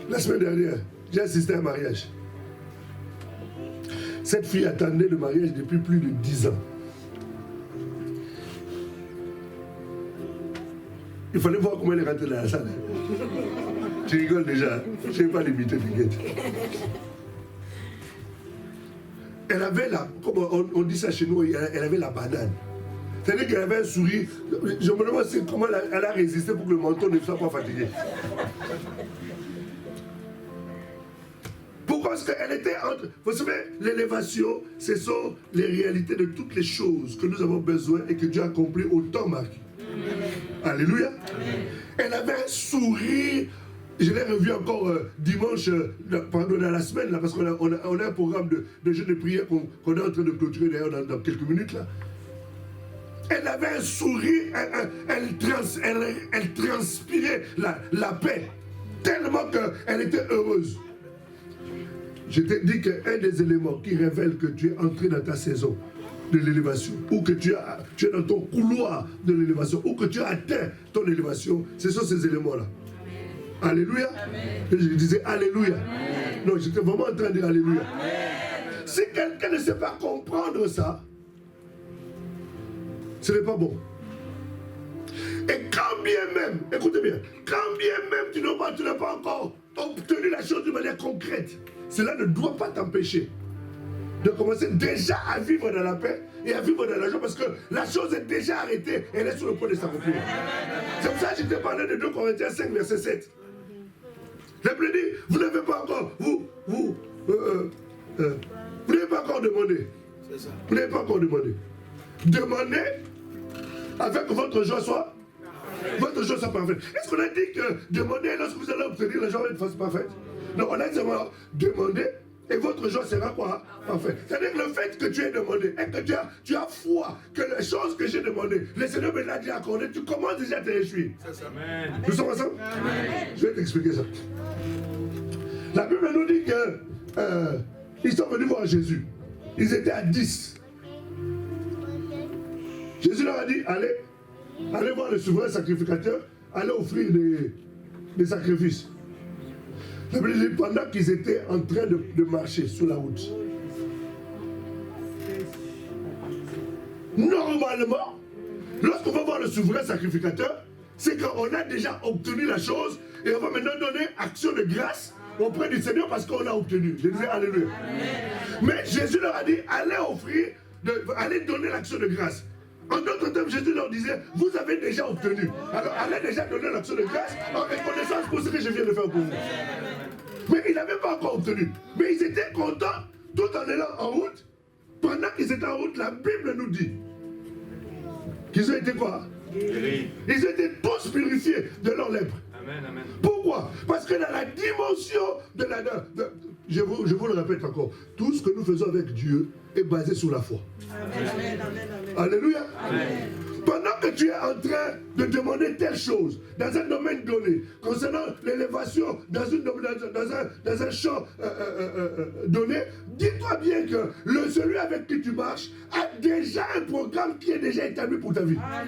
S1: la semaine dernière, j'ai assisté à un mariage. Cette fille attendait le mariage depuis plus de 10 ans. Il fallait voir comment elle est rentrée dans la salle. Tu rigoles déjà, je n'ai pas limité, t'inquiète. Elle avait comme on dit ça chez nous, elle avait la banane. C'est-à-dire qu'elle avait un sourire. Je me demande comment elle a résisté pour que le menton ne soit pas fatigué. Pourquoi? Parce qu'elle était entre... Vous savez, l'élévation, ce sont les réalités de toutes les choses que nous avons besoin et que Dieu a accompli au temps marqué. Alléluia. Amen. Elle avait un sourire. Je l'ai revu encore dimanche, pendant la semaine, là, parce qu'on a un programme de jeûne de prière qu'on est en train de clôturer d'ailleurs dans quelques minutes là. Elle avait un sourire, elle transpirait la paix, tellement qu'elle était heureuse. Je t'ai dit qu'un des éléments qui révèle que tu es entré dans ta saison de l'élévation, ou que tu es dans ton couloir de l'élévation, ou que tu as atteint ton élévation, ce sont ces éléments-là. Alléluia. Amen. Je disais Alléluia. Amen. Non, j'étais vraiment en train de dire Alléluia. Amen. Si quelqu'un ne sait pas comprendre ça, ce n'est pas bon. Et quand bien même, écoutez bien, quand bien même tu n'as pas encore obtenu la chose de manière concrète, cela ne doit pas t'empêcher de commencer déjà à vivre dans la paix et à vivre dans la joie, parce que la chose est déjà arrêtée et elle est sur le point de s'accomplir. C'est pour ça que je t'ai parlé de 2 Corinthiens 5, verset 7. La Bible dit, vous n'avez pas encore, vous n'avez pas encore demandé. C'est ça. Vous n'avez pas encore demandé. Demandez afin que votre joie soit parfaite. Est-ce qu'on a dit que demander lorsque vous allez obtenir la joie va être parfaite? Non, on a dit seulement demander et votre joie sera quoi? Parfaite. C'est-à-dire que le fait que tu aies demandé et que tu as foi que les choses que j'ai demandées, le Seigneur me l'a déjà accordé, tu commences déjà à te réjouir. Amen. Nous sommes ensemble? Amen. Je vais t'expliquer ça. La Bible nous dit qu'ils sont venus voir Jésus. Ils étaient à 10. Jésus leur a dit, allez voir le souverain sacrificateur, allez offrir des sacrifices. La Bible dit, pendant qu'ils étaient en train de marcher sur la route, normalement, lorsqu'on va voir le souverain sacrificateur, c'est qu'on a déjà obtenu la chose et on va maintenant donner action de grâce auprès du Seigneur parce qu'on a obtenu. Je disais Alléluia. Mais Jésus leur a dit, allez donner l'action de grâce. En d'autres termes, Jésus leur disait, vous avez déjà obtenu. Alors allez déjà donner l'action de grâce en reconnaissance pour ce que je viens de faire pour vous. Mais ils n'avaient pas encore obtenu. Mais ils étaient contents tout en allant en route. Pendant qu'ils étaient en route, la Bible nous dit qu'ils ont été quoi? Ils étaient tous purifiés de leur lèpre. Amen, amen. Pourquoi? Parce que dans la dimension de la... je vous le répète encore, tout ce que nous faisons avec Dieu est basé sur la foi. Amen, amen, amen, amen. Alléluia. Amen. Pendant que tu es en train de demander telle chose dans un domaine donné, concernant l'élévation dans un champ donné, dis-toi bien que celui avec qui tu marches a déjà un programme qui est déjà établi pour ta vie. Amen.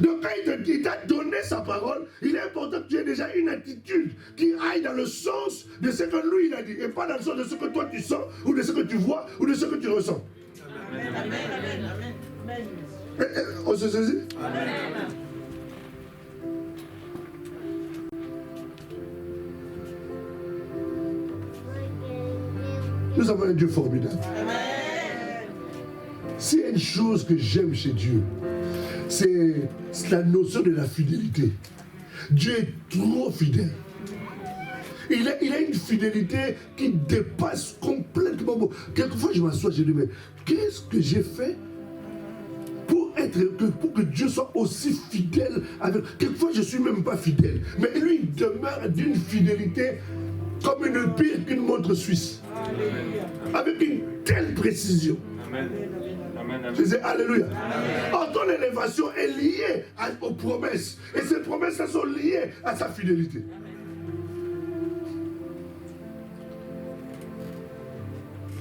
S1: Donc quand il t'a donné sa parole, il est important que tu aies déjà une attitude qui aille dans le sens de ce que lui il a dit, et pas dans le sens de ce que toi tu sens, ou de ce que tu vois, ou de ce que tu ressens. Amen, amen, amen, amen. On se saisit? Amen. Nous avons un Dieu formidable. Amen. S'il y a une chose que j'aime chez Dieu, c'est la notion de la fidélité. Dieu est trop fidèle. Il a une fidélité qui dépasse complètement. Quelquefois, je m'assois, je dis, mais qu'est-ce que j'ai fait pour que Dieu soit aussi fidèle avec... Quelquefois, je ne suis même pas fidèle. Mais lui, il demeure d'une fidélité comme une pile qu'une montre suisse. Amen. Avec une telle précision. Amen. Je disais Alléluia. Or, ton élévation est liée aux promesses. Et ces promesses sont liées à sa fidélité.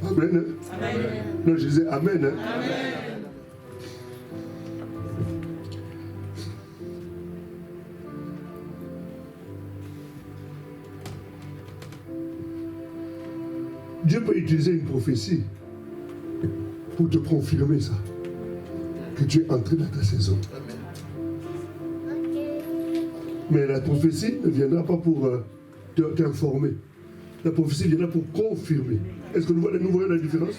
S1: Amen. Amen. Non, je disais Amen. Amen. Dieu peut utiliser une prophétie pour te confirmer ça, que tu es entré dans ta saison. Mais la prophétie ne viendra pas pour t'informer. La prophétie viendra pour confirmer. Est-ce que nous voyons la différence?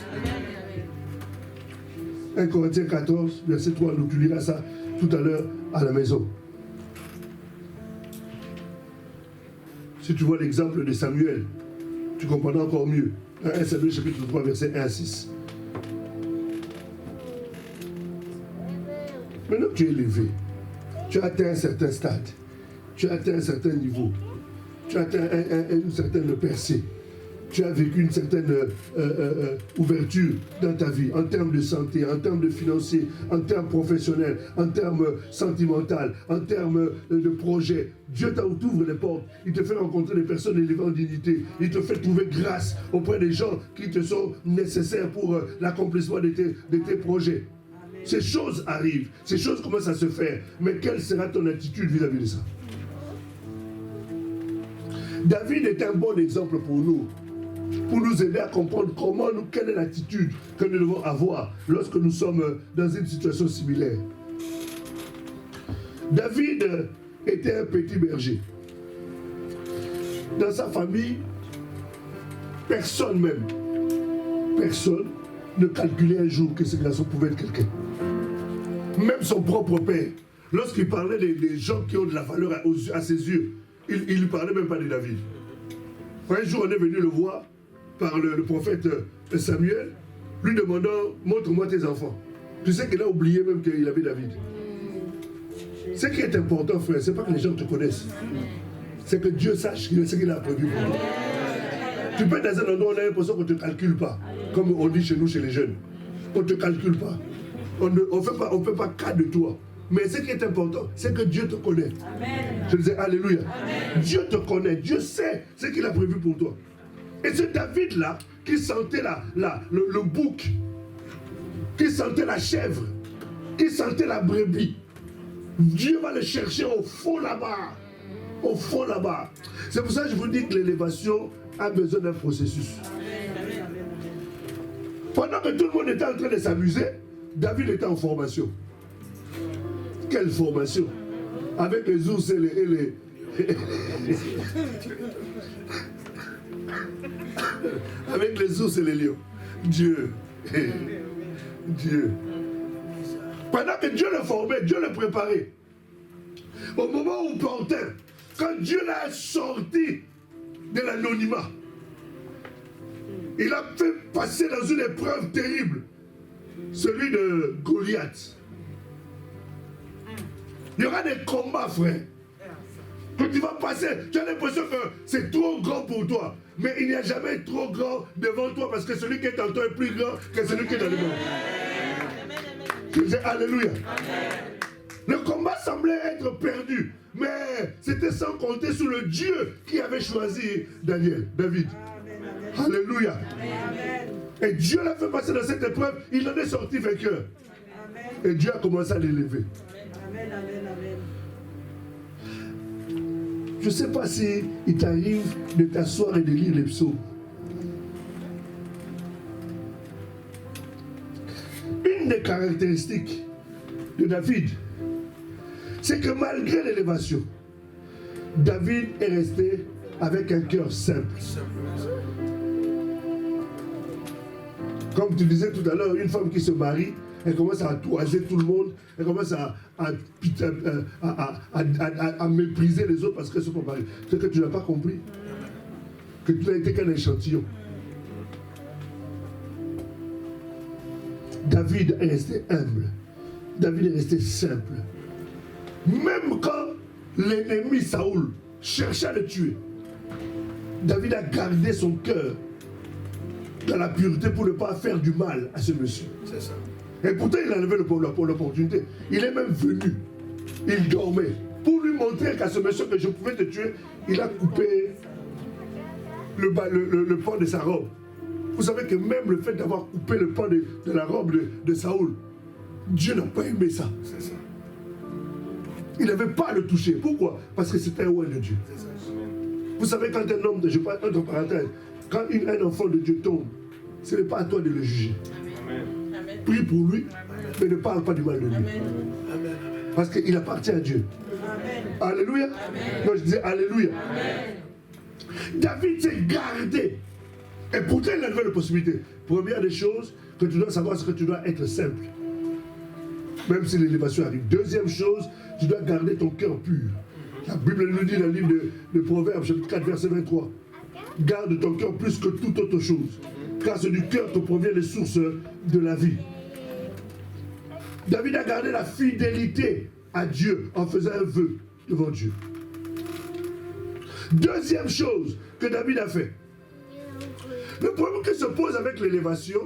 S1: 1 Corinthiens 14, verset 3, nous tu liras ça tout à l'heure à la maison. Si tu vois l'exemple de Samuel, tu comprendras encore mieux. 1 Samuel chapitre 3, verset 1 à 6. Maintenant que tu es élevé, tu as atteint un certain stade, tu as atteint un certain niveau. Tu as atteint une certaine percée. Tu as vécu une certaine ouverture dans ta vie, en termes de santé, en termes de financier, en termes professionnels, en termes sentimentaux, en termes de projets. Dieu t'ouvre les portes. Il te fait rencontrer des personnes élevées en dignité. Il te fait trouver grâce auprès des gens qui te sont nécessaires pour l'accomplissement de tes projets. Amen. Ces choses arrivent. Ces choses commencent à se faire. Mais quelle sera ton attitude vis-à-vis de ça? David est un bon exemple pour nous aider à comprendre quelle est l'attitude que nous devons avoir lorsque nous sommes dans une situation similaire. David était un petit berger. Dans sa famille, personne ne calculait un jour que ce garçon pouvait être quelqu'un. Même son propre père, lorsqu'il parlait des gens qui ont de la valeur à ses yeux, il ne parlait même pas de David. Un jour, on est venu le voir par le prophète Samuel, lui demandant « Montre-moi tes enfants ». Tu sais qu'il a oublié même qu'il avait David. Ce qui est important, frère, ce n'est pas que les gens te connaissent. C'est que Dieu sache ce qu'il a prévu pour toi. Tu peux être dans un endroit où on a l'impression qu'on ne te calcule pas. Comme on dit chez nous, chez les jeunes. On ne te calcule pas. On ne fait pas cas de toi. Mais ce qui est important, c'est que Dieu te connaît. Amen. Je disais Alléluia. Amen. Dieu te connaît. Dieu sait ce qu'il a prévu pour toi. Et ce David-là, qui sentait le bouc, qui sentait la chèvre, qui sentait la brebis, Dieu va le chercher au fond là-bas. Au fond là-bas. C'est pour ça que je vous dis que l'élévation a besoin d'un processus. Amen. Pendant que tout le monde était en train de s'amuser, David était en formation. Quelle formation? Avec les ours et les... Avec les ours et les lions. Dieu. Pendant que Dieu le formait, Dieu le préparait. Au moment où Pantin, quand Dieu l'a sorti de l'anonymat, il a fait passer dans une épreuve terrible, celui de Goliath. Il y aura des combats, frère. Quand tu vas passer, tu as l'impression que c'est trop grand pour toi. Mais il n'y a jamais trop grand devant toi parce que celui qui est en toi est plus grand que celui qui est dans le monde. Tu dis Alléluia. Le combat semblait être perdu, mais c'était sans compter sur le Dieu qui avait choisi David. Alléluia. Et Dieu l'a fait passer dans cette épreuve, il en est sorti vainqueur. Et Dieu a commencé à l'élever. Je ne sais pas si il t'arrive de t'asseoir et de lire les psaumes. Une des caractéristiques de David, c'est que malgré l'élévation, David est resté avec un cœur simple. Comme tu disais tout à l'heure, une femme qui se marie, elle commence à toiser tout le monde, elle commence à mépriser les autres parce qu'elles sont pas mariées. C'est que tu n'as pas compris. Que tu n'as été qu'un échantillon. David est resté humble. David est resté simple. Même quand l'ennemi Saoul cherchait à le tuer, David a gardé son cœur dans la pureté pour ne pas faire du mal à ce monsieur. C'est ça. Et pourtant, il a enlevé l'opportunité. Il est même venu. Il dormait. Pour lui montrer qu'à ce monsieur que je pouvais te tuer, il a coupé le pan de sa robe. Vous savez que même le fait d'avoir coupé le pan de la robe de Saoul, Dieu n'a pas aimé ça. C'est ça. Il n'avait pas à le toucher. Pourquoi? Parce que c'était un oint de Dieu. C'est ça. Vous savez, quand un homme, je parle entre parenthèses, quand un enfant de Dieu tombe, ce n'est pas à toi de le juger. Amen. Prie pour lui, mais ne parle pas du mal de lui. Amen. Parce qu'il appartient à Dieu. Amen. Alléluia. Amen. Non, je disais Alléluia. Amen. David s'est gardé. Et pourtant, il a levé la possibilité. Première des choses que tu dois savoir, c'est que tu dois être simple. Même si l'élévation arrive. Deuxième chose, tu dois garder ton cœur pur. La Bible nous dit dans le livre de Proverbes, chapitre 4, verset 23. Garde ton cœur plus que toute autre chose. Car c'est du cœur que proviennent les sources de la vie. David a gardé la fidélité à Dieu en faisant un vœu devant Dieu. Deuxième chose que David a fait. Le problème qui se pose avec l'élévation,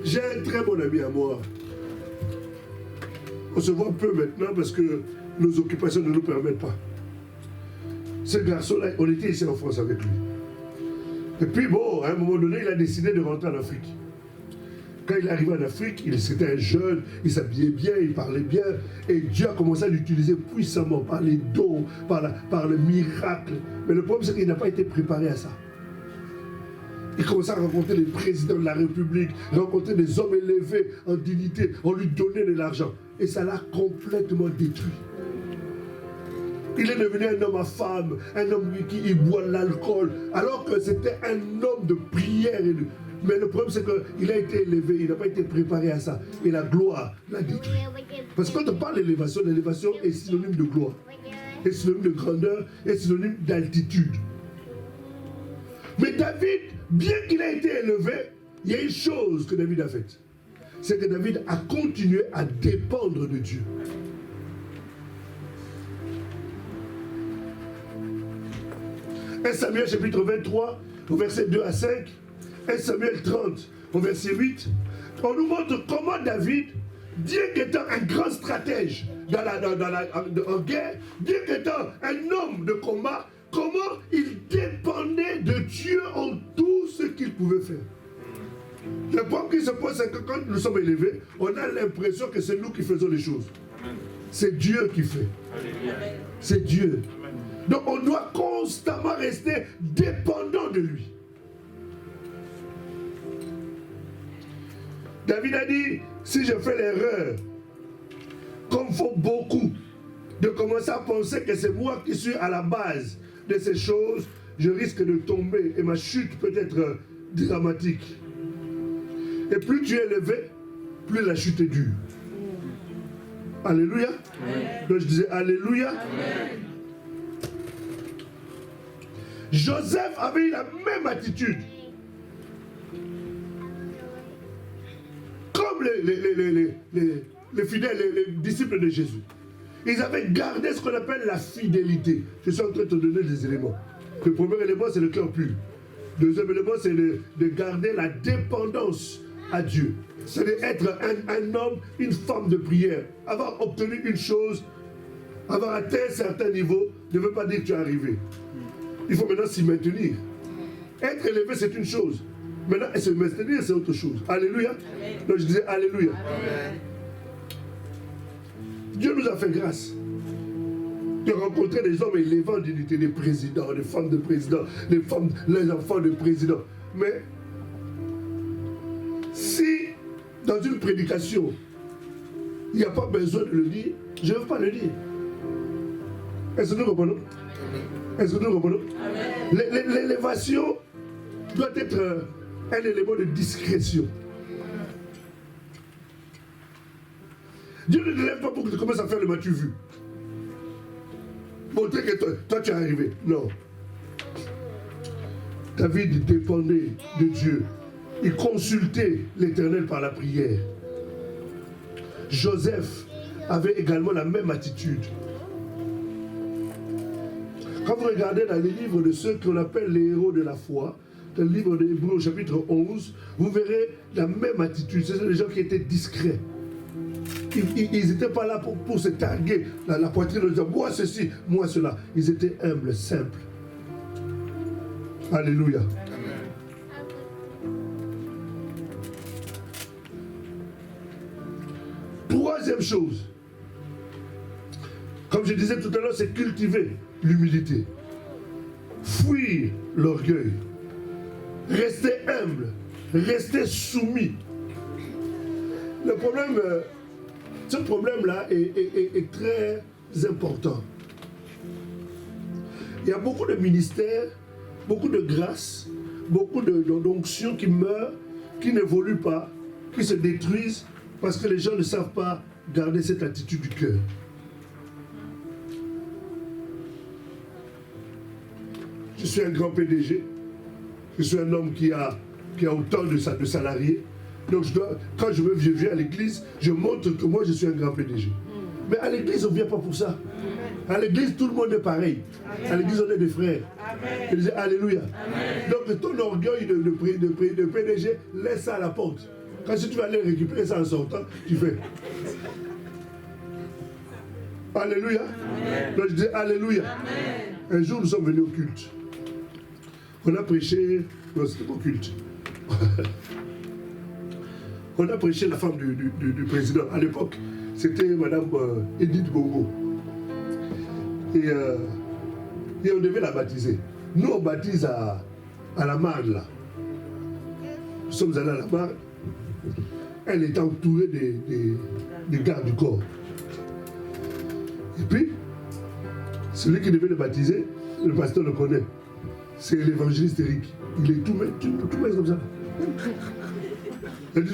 S1: j'ai un très bon ami à moi. On se voit peu maintenant parce que nos occupations ne nous permettent pas. Ce garçon-là, on était ici en France avec lui. Et puis bon, à un moment donné, il a décidé de rentrer en Afrique. Quand il est arrivé en Afrique, c'était un jeune, il s'habillait bien, il parlait bien, et Dieu a commencé à l'utiliser puissamment par les dons, par le miracle. Mais le problème, c'est qu'il n'a pas été préparé à ça. Il commençait à rencontrer les présidents de la République, rencontrer des hommes élevés en dignité, on lui donnait de l'argent. Et ça l'a complètement détruit. Il est devenu un homme affable, un homme qui boit l'alcool, alors que c'était un homme de prière. Mais le problème, c'est qu'il a été élevé, il n'a pas été préparé à ça. Et la gloire l'a détruit. Parce que quand on parle d'élévation, l'élévation est synonyme de gloire, est synonyme de grandeur, est synonyme d'altitude. Mais David, bien qu'il ait été élevé, il y a une chose que David a faite. C'est que David a continué à dépendre de Dieu. Un Samuel chapitre 23, au verset 2 à 5, 1 Samuel 30, au verset 8, on nous montre comment David, bien qu'étant un grand stratège en guerre, bien qu'étant un homme de combat, comment il dépendait de Dieu en tout ce qu'il pouvait faire. Le problème qui se pose, c'est que quand nous sommes élevés, on a l'impression que c'est nous qui faisons les choses. C'est Dieu qui fait. C'est Dieu. Donc on doit constamment rester dépendant de lui. David a dit, si je fais l'erreur, comme font beaucoup, de commencer à penser que c'est moi qui suis à la base de ces choses, je risque de tomber et ma chute peut être dramatique. Et plus tu es élevé, plus la chute est dure. Alléluia. Donc je disais Alléluia. Amen. Joseph avait eu la même attitude. Comme les fidèles, les disciples de Jésus. Ils avaient gardé ce qu'on appelle la fidélité. Je suis en train de te donner des éléments. Le premier élément, c'est le cœur pur. Le deuxième élément, c'est de garder la dépendance à Dieu. C'est d'être un homme, une femme de prière. Avoir obtenu une chose, avoir atteint un certain niveau, ne veut pas dire que tu es arrivé. Il faut maintenant s'y maintenir. Être élevé, c'est une chose. Maintenant, se maintenir, c'est autre chose. Alléluia. Amen. Donc je disais Alléluia. Amen. Dieu nous a fait grâce de rencontrer des hommes élevés en dignité, des présidents, des femmes de présidents, les enfants de présidents. Mais si dans une prédication, il n'y a pas besoin de le dire, je ne veux pas le dire. Est-ce que nous comprenons? Est-ce que nous comprenons? L'élévation doit être un élément de discrétion. Dieu ne te lève pas pour que tu commences à faire le m'as-tu vu. Montrer que toi tu es arrivé. Non. David dépendait de Dieu. Il consultait l'Éternel par la prière. Joseph avait également la même attitude. Quand vous regardez dans les livres de ceux qu'on appelle les héros de la foi, dans le livre de Hébreux au chapitre 11, vous verrez la même attitude. Ce sont des gens qui étaient discrets. Ils n'étaient pas là pour se targuer la poitrine en disant moi ceci, moi cela. Ils étaient humbles, simples. Alléluia. Amen. Troisième chose, comme je disais tout à l'heure, c'est cultiver l'humilité. Fuir l'orgueil. Rester humble. Rester soumis. Le problème, ce problème-là est très important. Il y a beaucoup de ministères, beaucoup de grâces, beaucoup d'onctions qui meurent, qui n'évoluent pas, qui se détruisent parce que les gens ne savent pas garder cette attitude du cœur. Je suis un grand PDG, je suis un homme qui a autant de salariés. Donc quand je viens à l'église, je montre que moi je suis un grand PDG. Mais à l'église, on ne vient pas pour ça. À l'église, tout le monde est pareil. Amen. À l'église, on est des frères. Je disais alléluia. Amen. Donc ton orgueil de PDG, laisse ça à la porte. Quand si tu vas aller récupérer ça en sortant, tu fais. Alléluia. Amen. Donc je dis alléluia. Amen. Un jour, nous sommes venus au culte. On a prêché. Non, c'était pas au culte. On a prêché la femme du président. À l'époque, c'était Madame Edith Bongo. Et on devait la baptiser. Nous, on baptise à la Marne, là. Nous sommes allés à la Marne. Elle était entourée des gardes du corps. Et puis, celui qui devait le baptiser, le pasteur le connaît. C'est l'évangéliste Eric. Il est tout mince comme ça. Elle dit,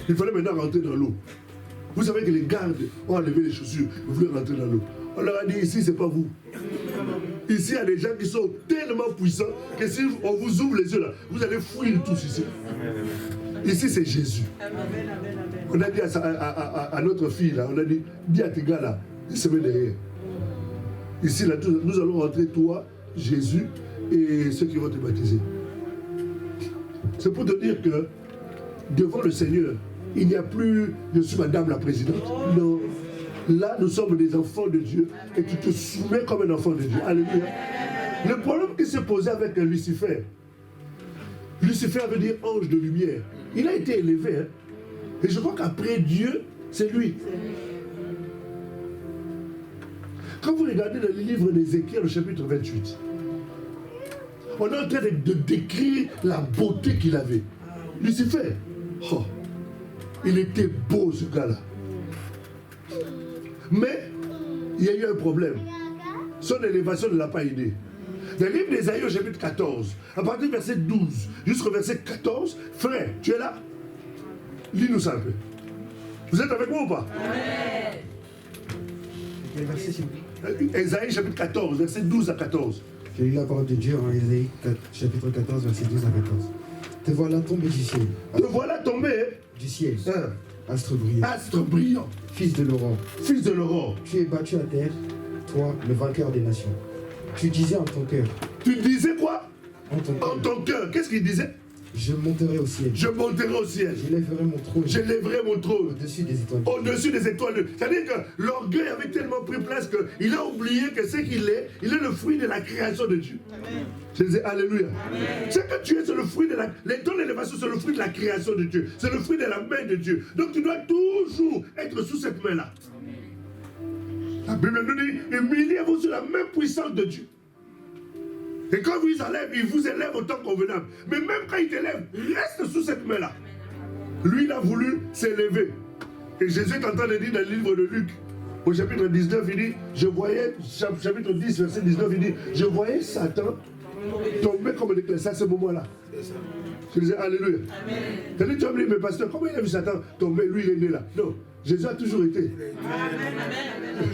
S1: il fallait maintenant rentrer dans l'eau. Vous savez que les gardes ont enlevé les chaussures. Vous voulez rentrer dans l'eau. On leur a dit, ici, c'est pas vous. Ici, il y a des gens qui sont tellement puissants que si on vous ouvre les yeux là, vous allez fuir tous ici. Ici, c'est Jésus. On a dit à notre fille là, on a dit, dis à tes gars là, ils se mettent derrière. Ici, là, nous allons rentrer, toi, Jésus, et ceux qui vont te baptiser. C'est pour te dire que devant le Seigneur, il n'y a plus, je suis madame la présidente. Non. Là, nous sommes des enfants de Dieu et tu te soumets comme un enfant de Dieu. Alléluia. Le problème qui s'est posé avec Lucifer, Lucifer veut dire ange de lumière. Il a été élevé. Hein? Et je crois qu'après Dieu, c'est lui. Quand vous regardez dans le livre d'Ézéchiel, au chapitre 28, on est en train de décrire la beauté qu'il avait. Lucifer, oh, il était beau ce gars-là. Mais il y a eu un problème. Son élévation ne l'a pas aidé. Dans le livre d'Ésaïe au chapitre 14, à partir du verset 12 jusqu'au verset 14, frère, tu es là? Lis-nous ça un peu. Vous êtes avec moi ou pas? Amen. Ésaïe chapitre 14, verset 12 à 14.
S2: Je lis la parole de Dieu en Ésaïe chapitre 14, verset 12 à 14. Te voilà tombé du ciel.
S1: Te voilà tombé
S2: du ciel.
S1: Hein?
S2: Astre brillant.
S1: Astre brillant.
S2: Fils de l'aurore.
S1: Fils de l'aurore.
S2: Tu es battu à terre, toi, le vainqueur des nations. Tu disais en ton cœur.
S1: Tu disais quoi?
S2: En ton cœur.
S1: Qu'est-ce qu'il disait?
S2: Je monterai au ciel.
S1: Je monterai au ciel.
S2: Je lèverai mon trône.
S1: Je lèverai mon trône.
S2: Au-dessus des étoiles.
S1: Au-dessus des étoiles. C'est-à-dire que l'orgueil avait tellement pris place qu'il a oublié que ce qu'il est, il est le fruit de la création de Dieu. Amen. Je disais alléluia. Ce que tu es, c'est le fruit de ton élévation, c'est le fruit de la création de Dieu. C'est le fruit de la main de Dieu. Donc tu dois toujours être sous cette main-là. La Bible nous dit, humiliez-vous sur la main puissante de Dieu. Et quand il vous élève au temps convenable. Mais même quand il t'élève, reste sous cette main-là. Lui, il a voulu s'élever. Et Jésus est en train de dire dans le livre de Luc, au chapitre 19, il dit, je voyais, chapitre 10, verset 19, il dit, je voyais Satan tomber comme un éclair. C'est à ce moment-là. Je disais, alléluia. Amen. Tu vas me dire, mais pasteur, comment il a vu Satan tomber? Lui, il est né là. Non, Jésus a toujours été. Amen.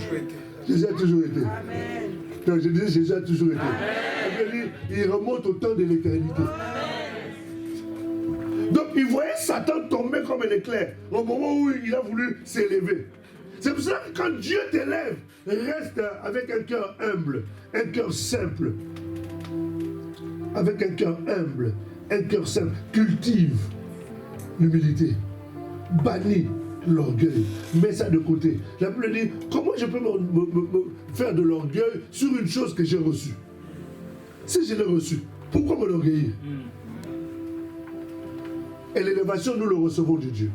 S1: Jésus a toujours été. Amen. Donc je disais, Jésus a toujours été. Amen. Il remonte au temps de l'éternité. Donc il voyait Satan tomber comme un éclair au moment où il a voulu s'élever. C'est pour ça que quand Dieu t'élève, reste avec un cœur humble, un cœur simple. Avec un cœur humble, un cœur simple. Cultive l'humilité. Bannis l'orgueil. Mets ça de côté. La Bible dit, comment je peux me faire de l'orgueil sur une chose que j'ai reçue? Si je l'ai reçue, pourquoi me l'orgueillir? Et l'élévation, nous le recevons de Dieu.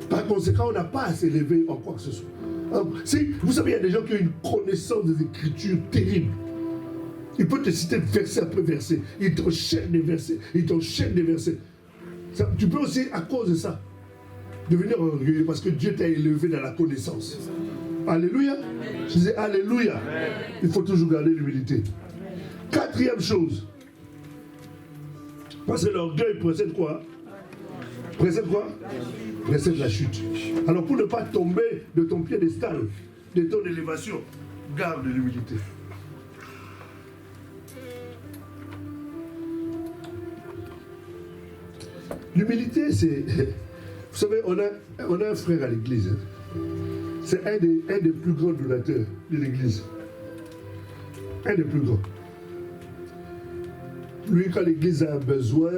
S1: Par conséquent, on n'a pas à s'élever en quoi que ce soit. Vous savez, il y a des gens qui ont une connaissance des Écritures terrible. Il peut te citer verset après verset. Il t'enchaîne des versets. Il t'enchaîne des versets. Ça, tu peux aussi, à cause de ça, devenir orgueilleux parce que Dieu t'a élevé dans la connaissance. Alléluia. Je disais alléluia. Amen. Il faut toujours garder l'humilité. Quatrième chose. Parce que l'orgueil précède quoi? Précède quoi? Précède la chute. Alors pour ne pas tomber de ton piédestal, de ton élévation, garde l'humilité. L'humilité, c'est... Vous savez, on a un frère à l'église. Hein. C'est un des plus grands donateurs de l'église. Un des plus grands. Lui, quand l'église a un besoin,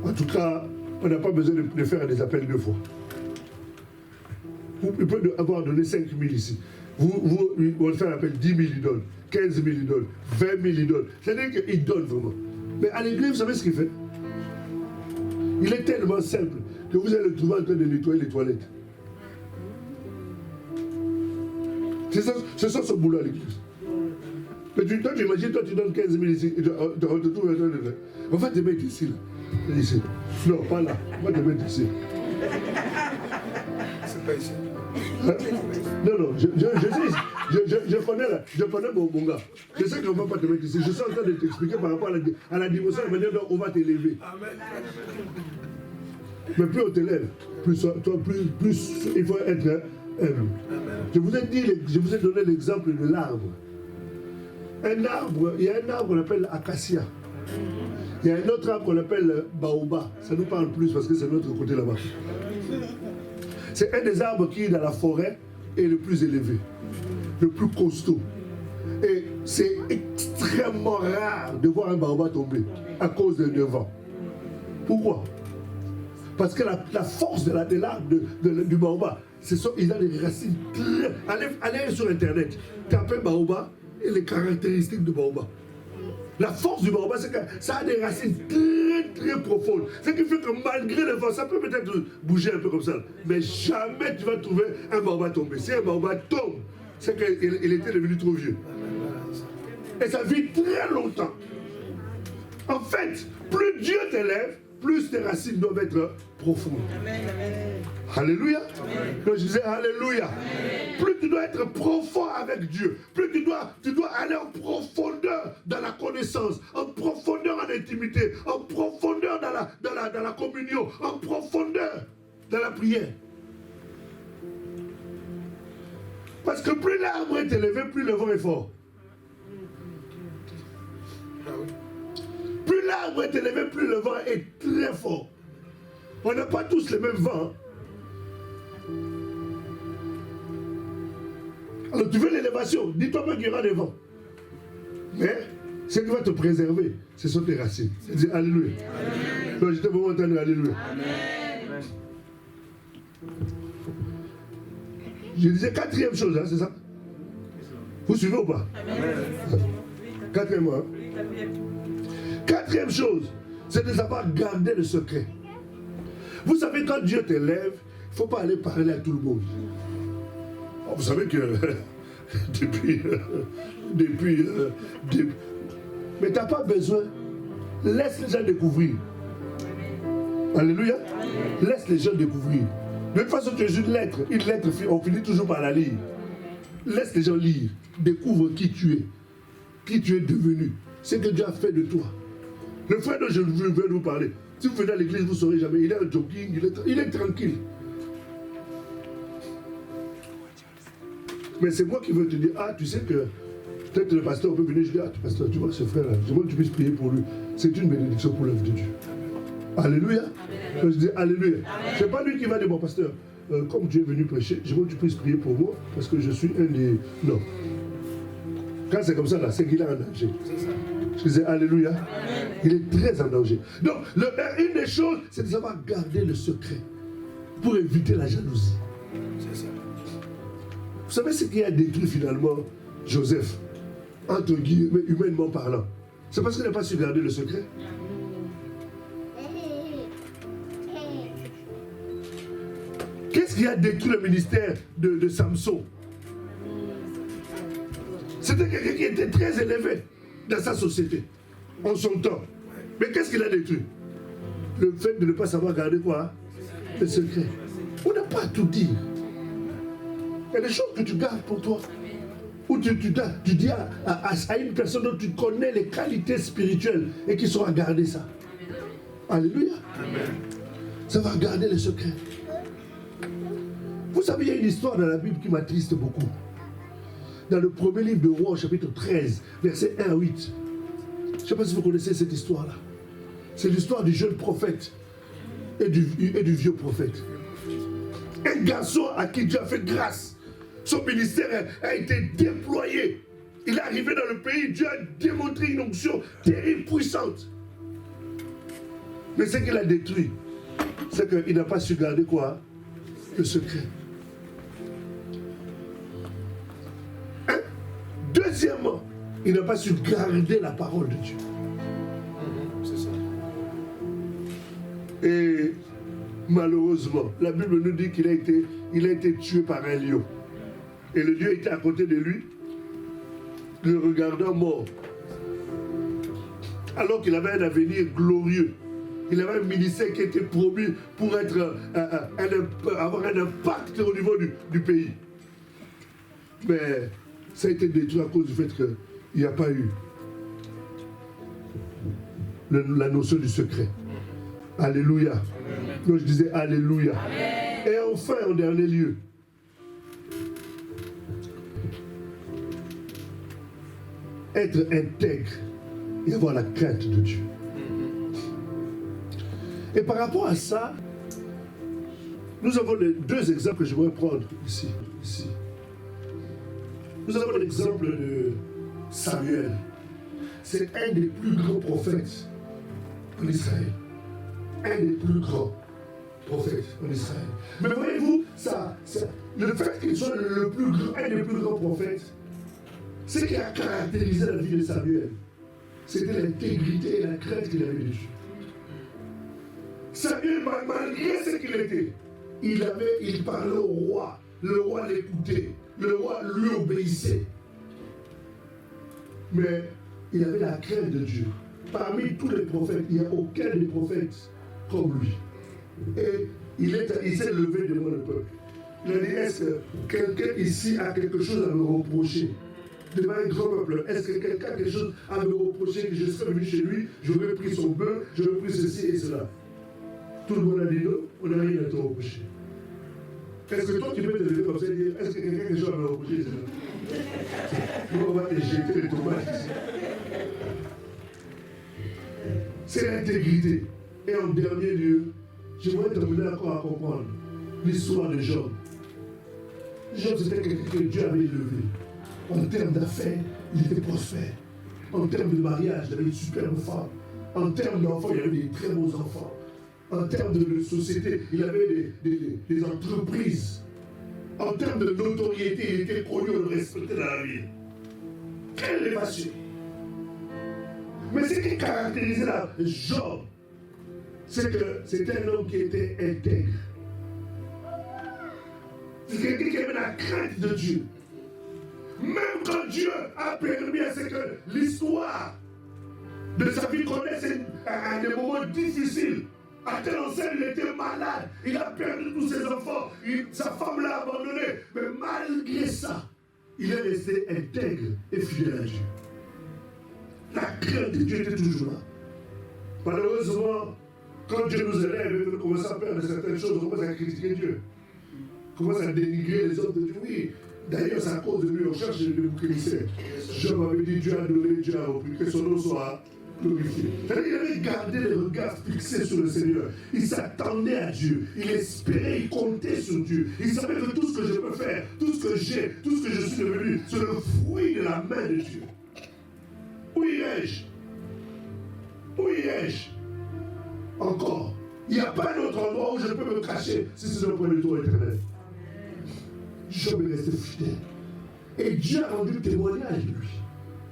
S1: en tout cas, on n'a pas besoin de faire des appels 2 fois. Il peut avoir donné 5 000 ici. On fait un appel 10 000, il donne. 15 000, il donne. 20 000, il donne. C'est-à-dire qu'il donne vraiment. Mais à l'église, vous savez ce qu'il fait? Il est tellement simple que vous allez le trouver en train de nettoyer les toilettes. C'est ça son boulot à l'église. Mais toi, tu imagines, toi, tu donnes 15 000 ici, on te trouve en train de faire. On va te mettre ici, là. Ici. Non, pas là. On va te mettre ici.
S3: C'est pas ici.
S1: Hein? Non, je connais mon gars. Je sais qu'on ne va pas te mettre ici. Je suis en train de t'expliquer par rapport à la dimension, la manière dont on va t'élever. Mais plus on t'élève, plus il faut être humble. Je vous ai donné l'exemple de l'arbre. Un arbre, il y a un arbre qu'on appelle acacia. Il y a un autre arbre qu'on appelle baobab. Ça nous parle plus parce que c'est l'autre côté là-bas. C'est un des arbres qui, dans la forêt, est le plus élevé, le plus costaud. Et c'est extrêmement rare de voir un baobab tomber à cause d'un vent. Pourquoi? Parce que la force de l'arbre du baobab, il a des racines très... Allez sur Internet, tapez baobab et les caractéristiques du baobab. La force du baobab, c'est que ça a des racines très très profondes. Ce qui fait que malgré le vent, ça peut peut-être bouger un peu comme ça. Mais jamais tu vas trouver un baobab tomber. Si un baobab tombe, c'est qu'il était devenu trop vieux. Et ça vit très longtemps. En fait, plus Dieu t'élève, plus tes racines doivent être profondes. Amen, amen. Alléluia. Donc je disais Alléluia. Amen. Plus tu dois être profond avec Dieu, plus tu dois aller en profondeur dans la connaissance, en profondeur en intimité, en profondeur dans la communion, en profondeur dans la prière. Parce que plus l'arbre est élevé, plus le vent est fort. Plus l'arbre est élevé, plus le vent est très fort. On n'a pas tous les mêmes vents. Alors tu veux l'élévation, dis-toi pas qu'il y aura des vents. Mais ce qui va te préserver, ce sont tes racines. Dis Alléluia. Amen. Donc j'étais vraiment entendu Alléluia. Amen. Je disais 4e chose, hein, c'est ça? Vous suivez ou pas? Amen. 4e, hein? 4e chose, c'est de savoir garder le secret. Vous savez, quand Dieu t'élève, il ne faut pas aller parler à tout le monde. Vous savez que depuis mais tu n'as pas besoin. Laisse les gens découvrir. Alléluia. Laisse les gens découvrir. De toute façon, tu es une lettre. Une lettre, on finit toujours par la lire. Laisse les gens lire. Découvre qui tu es devenu. Ce que Dieu a fait de toi. Le frère dont je veux vous parler, si vous venez à l'église, vous ne saurez jamais. Il est en jogging, il est tranquille. Mais c'est moi qui veux te dire, tu sais que peut-être le pasteur peut venir, je dis, pasteur, tu vois ce frère-là, je veux que tu puisses prier pour lui. C'est une bénédiction pour l'œuvre de Dieu. Alléluia. Amen. Je dis Alléluia. Ce n'est pas lui qui va dire, bon pasteur, comme Dieu est venu prêcher, je veux que tu puisses prier pour moi, parce que je suis un des... Non. Quand c'est comme ça, là, c'est qu'il est en danger. Je disais Alléluia. Amen. Il est très en danger. Donc, une des choses, c'est de savoir garder le secret pour éviter la jalousie. C'est ça. Vous savez ce qui a détruit finalement Joseph, entre guillemets, humainement parlant? C'est parce qu'il n'a pas su garder le secret. Qu'est-ce qui a détruit le ministère de Samson? C'était quelqu'un qui était très élevé dans sa société, en son temps. Mais qu'est-ce qu'il a détruit? Le fait de ne pas savoir garder quoi? Le secret. On n'a pas à tout dire. Il y a des choses que tu gardes pour toi. Ou tu dis à une personne dont tu connais les qualités spirituelles et qui saura garder ça. Alléluia. Amen. Ça va garder les secrets. Vous savez, il y a une histoire dans la Bible qui m'attriste beaucoup. Dans le premier livre de Rois, au chapitre 13, versets 1 à 8. Je ne sais pas si vous connaissez cette histoire-là. C'est l'histoire du jeune prophète et du vieux prophète. Un garçon à qui Dieu a fait grâce. Son ministère a été déployé. Il est arrivé dans le pays, Dieu a démontré une onction terrible, puissante. Mais ce qu'il a détruit, c'est qu'il n'a pas su garder quoi? Le secret. Hein? Deuxièmement, il n'a pas su garder la parole de Dieu.
S3: C'est ça.
S1: Et malheureusement, la Bible nous dit qu'il a été tué par un lion. Et le lion était à côté de lui, le regardant mort. Alors qu'il avait un avenir glorieux. Il avait un ministère qui était promis pour être, avoir un impact au niveau du pays. Mais ça a été détruit à cause du fait qu'il n'y a pas eu la notion du secret. Alléluia. Donc je disais Alléluia. Amen. Et enfin, en dernier lieu, être intègre et avoir la crainte de Dieu. Et par rapport à ça, nous avons les deux exemples que je voudrais prendre ici. Nous avons l'exemple de Samuel. C'est un des plus grands prophètes en Israël. Un des plus grands prophètes en Israël. Mais voyez-vous, le fait qu'il soit un des plus grands prophètes, ce qui a caractérisé la vie de Samuel, c'était l'intégrité et la crainte qu'il avait de Dieu. Samuel, malgré ce qu'il était, il parlait au roi. Le roi l'écoutait. Le roi lui obéissait. Mais il avait la crainte de Dieu. Parmi tous les prophètes, il n'y a aucun des prophètes comme lui. Et il s'est levé devant le peuple. Il a dit, est-ce que quelqu'un ici a quelque chose à me reprocher? Devant un grand peuple, est-ce que quelqu'un a quelque chose à me reprocher, que je serais venu chez lui, j'aurais pris son bœuf, j'aurais pris ceci et cela? Tout le monde a dit non, on n'a rien à te reprocher. Est-ce que toi tu peux te lever comme ça et dire, est-ce que quelqu'un a quelque chose à me reprocher? On va te jeter les tomates ici. C'est l'intégrité. Et en dernier lieu, j'aimerais terminer encore à comprendre l'histoire de Job. Job, c'était quelqu'un que Dieu avait élevé. En termes d'affaires, il était prospère. En termes de mariage, il avait une superbe femme. En termes d'enfants, il avait des très beaux enfants. En termes de société, il avait des entreprises. En termes de notoriété, il était connu, on le respectait dans la ville. Quelle élévation! Mais ce qui caractérisait Job, c'est que c'était un homme qui était intègre. C'est quelqu'un qui avait la crainte de Dieu. Même quand Dieu a permis à ce que l'histoire de sa vie connaisse des moments difficiles, à tel enseigne, il était malade, il a perdu tous ses enfants, sa femme l'a abandonné, mais malgré ça, il est resté intègre et fidèle à Dieu. La crainte de Dieu était toujours là. Malheureusement, quand Dieu nous élève, on commence à perdre certaines choses, on commence à critiquer Dieu. On commence à dénigrer les hommes de Dieu. Oui, d'ailleurs, c'est à cause de lui, on cherche de boucs émissaires. Job avait dit, Dieu a donné, Dieu a repris, que son nom soit glorifié. C'est-à-dire, il avait gardé les regards fixés sur le Seigneur. Il s'attendait à Dieu. Il espérait, il comptait sur Dieu. Il savait que tout ce que je peux faire, tout ce que j'ai, tout ce que je suis devenu, c'est le fruit de la main de Dieu. Où irai-je? Où irai-je? Encore. Il n'y a pas d'autre endroit où je peux me cacher si ce n'est auprès du trône éternel. Job est resté fidèle. Et Dieu a rendu témoignage de lui.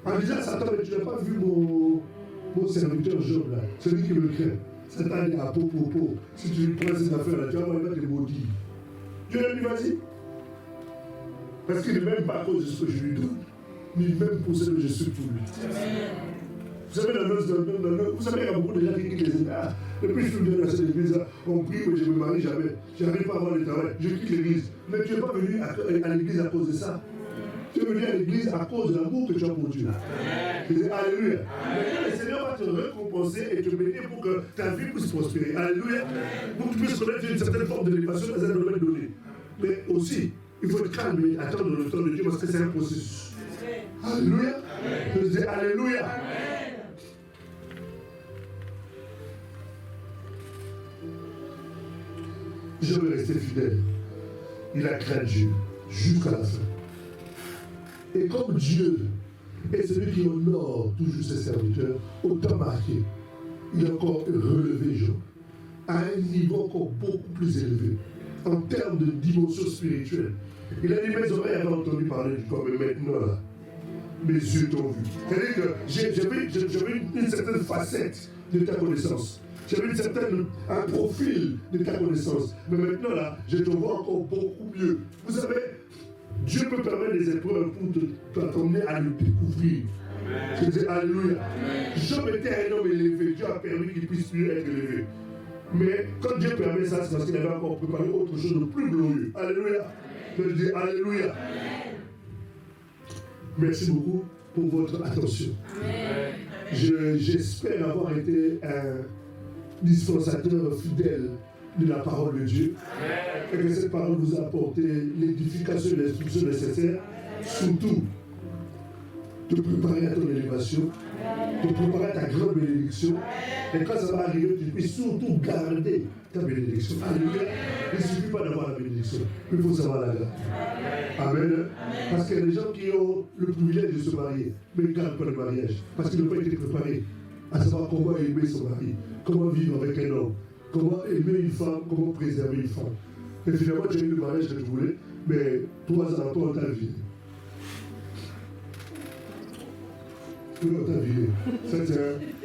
S1: En disant à Satan, mais tu n'as pas vu mon serviteur Job là, celui qui me craint. Satan dit à Popo, si tu lui prends cette affaire là, tu vas voir, il va te maudire. Dieu a dit, vas-y. Parce qu'il n'est même pas à cause de ce que je lui donne, ni même pour ce que je suis pour lui. Vous savez, vous savez, il y a beaucoup de gens qui quittent les États. Depuis que je suis venu dans cette église-là, on prie, mais je ne me marie jamais. Je n'arrive pas à avoir le travail. Je quitte l'église. Mais tu n'es pas venu à l'église à cause de ça. Tu es venu à l'église à cause de l'amour que tu as pour Dieu. Alléluia. Maintenant, le Seigneur va te récompenser et te bénir pour que ta vie puisse prospérer. Alléluia. Pour que tu puisses connaître une certaine forme d'élévation dans un domaine donné. Mais aussi, il faut être calme et attendre le temps de Dieu parce que c'est un processus. Alléluia. Je dis Alléluia. jamais resté fidèle. Il a craint Dieu jusqu'à la fin. Et comme Dieu est celui qui honore toujours ses serviteurs, autant marqué, il a encore relevé Job à un niveau encore beaucoup plus élevé en termes de dimension spirituelle. Il a dit, mes oreilles avaient entendu parler du corps, mais maintenant, là, mes yeux t'ont vu. C'est-à-dire que j'avais une certaine facette de ta connaissance. J'avais un profil de ta connaissance. Mais maintenant, là, je te vois encore beaucoup mieux. Vous savez, Dieu peut permettre des épreuves pour t'amener à le découvrir. Je dis Alléluia. Job était un homme élevé. Dieu a permis qu'il puisse mieux être élevé. Mais quand Dieu permet ça, c'est parce qu'il avait encore préparé autre chose de plus glorieux. Alléluia. Je dis Alléluia. Merci beaucoup pour votre attention. J'espère avoir été un dispensateur fidèle de la parole de Dieu. Et que cette parole vous a apporté l'édification et l'instruction nécessaires, surtout de préparer à ton élévation, de préparer à ta grande bénédiction. Et quand ça va arriver, tu puisses surtout garder ta bénédiction. Alléluia. Il ne suffit pas d'avoir la bénédiction, il faut savoir la garder. Amen. Parce qu'il y a des gens qui ont le privilège de se marier, mais ils ne gardent pas le mariage. Parce qu'ils n'ont pas été préparés à savoir comment aimer son mari, comment vivre avec un homme, comment aimer une femme, comment préserver une femme. Et finalement, tu as eu le mariage que tu voulais, mais 3 ans après, on t'a viré. On t'a viré. Ça,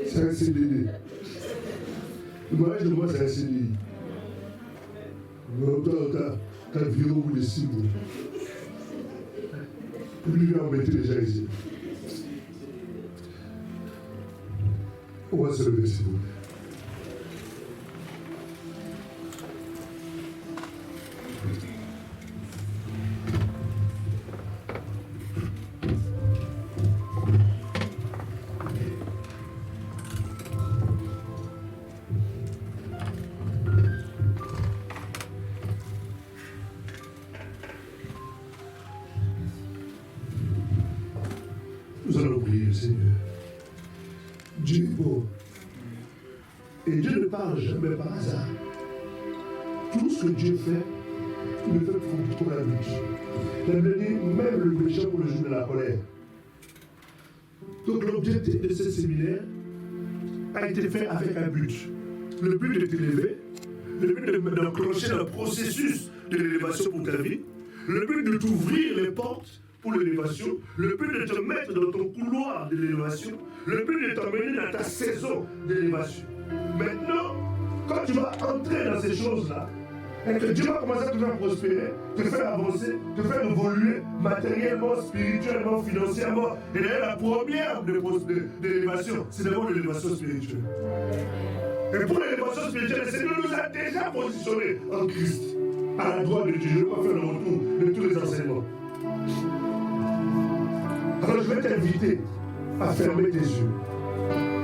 S1: c'est un CDD. Le mariage de moi, c'est un CDI. T'as viré au bout de 6 mois. Et puis, il vient embêter les gens ici. On va se lever, s'il vous plaît. Nous allons prier le Seigneur. Dieu est bon. Et Dieu ne parle jamais par hasard. Tout ce que Dieu fait, il le fait pour un but. La Bible dit, même le péché pour le jour de la colère. Donc l'objectif de ce séminaire a été fait avec un but. Le but de t'élever, le but d'enclencher le processus de l'élévation pour ta vie, le but de t'ouvrir les portes pour l'élévation, le but de te mettre dans ton couloir de l'élévation, le but de t'emmener dans ta saison d'élévation. Maintenant, quand tu vas entrer dans ces choses-là, et que Dieu va commencer à te faire prospérer, te faire avancer, te faire évoluer matériellement, spirituellement, financièrement. Et d'ailleurs, la première de l'élévation, c'est d'abord l'élévation spirituelle. Et pour l'élévation spirituelle, le Seigneur nous a déjà positionnés en Christ, à la droite de Dieu. Je ne vais pas faire le retour de tous les enseignements. Alors je vais t'inviter à fermer tes yeux,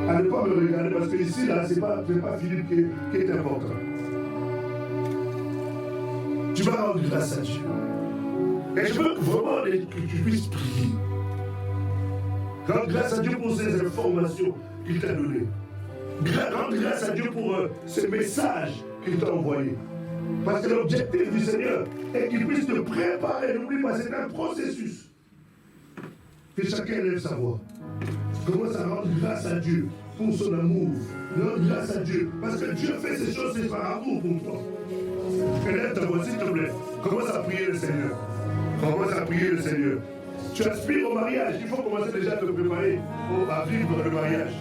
S1: à ne pas me regarder, parce que ici, là, ce n'est pas Philippe qui est important. Tu vas rendre grâce à Dieu. Et je veux vraiment que tu puisses prier. Rendre grâce à Dieu pour ces informations qu'il t'a données. Rendre grâce à Dieu pour ces messages qu'il t'a envoyés. Parce que l'objectif du Seigneur est qu'il puisse te préparer. N'oublie pas, c'est un processus. Que chacun lève sa voix. Commence à rendre grâce à Dieu pour son amour. Rendre grâce à Dieu. Parce que Dieu fait ces choses, c'est par amour pour toi. Lève ta voix, s'il te plaît. Commence à prier le Seigneur. Commence à prier le Seigneur. Tu aspires au mariage. Il faut commencer déjà à te préparer à vivre le mariage.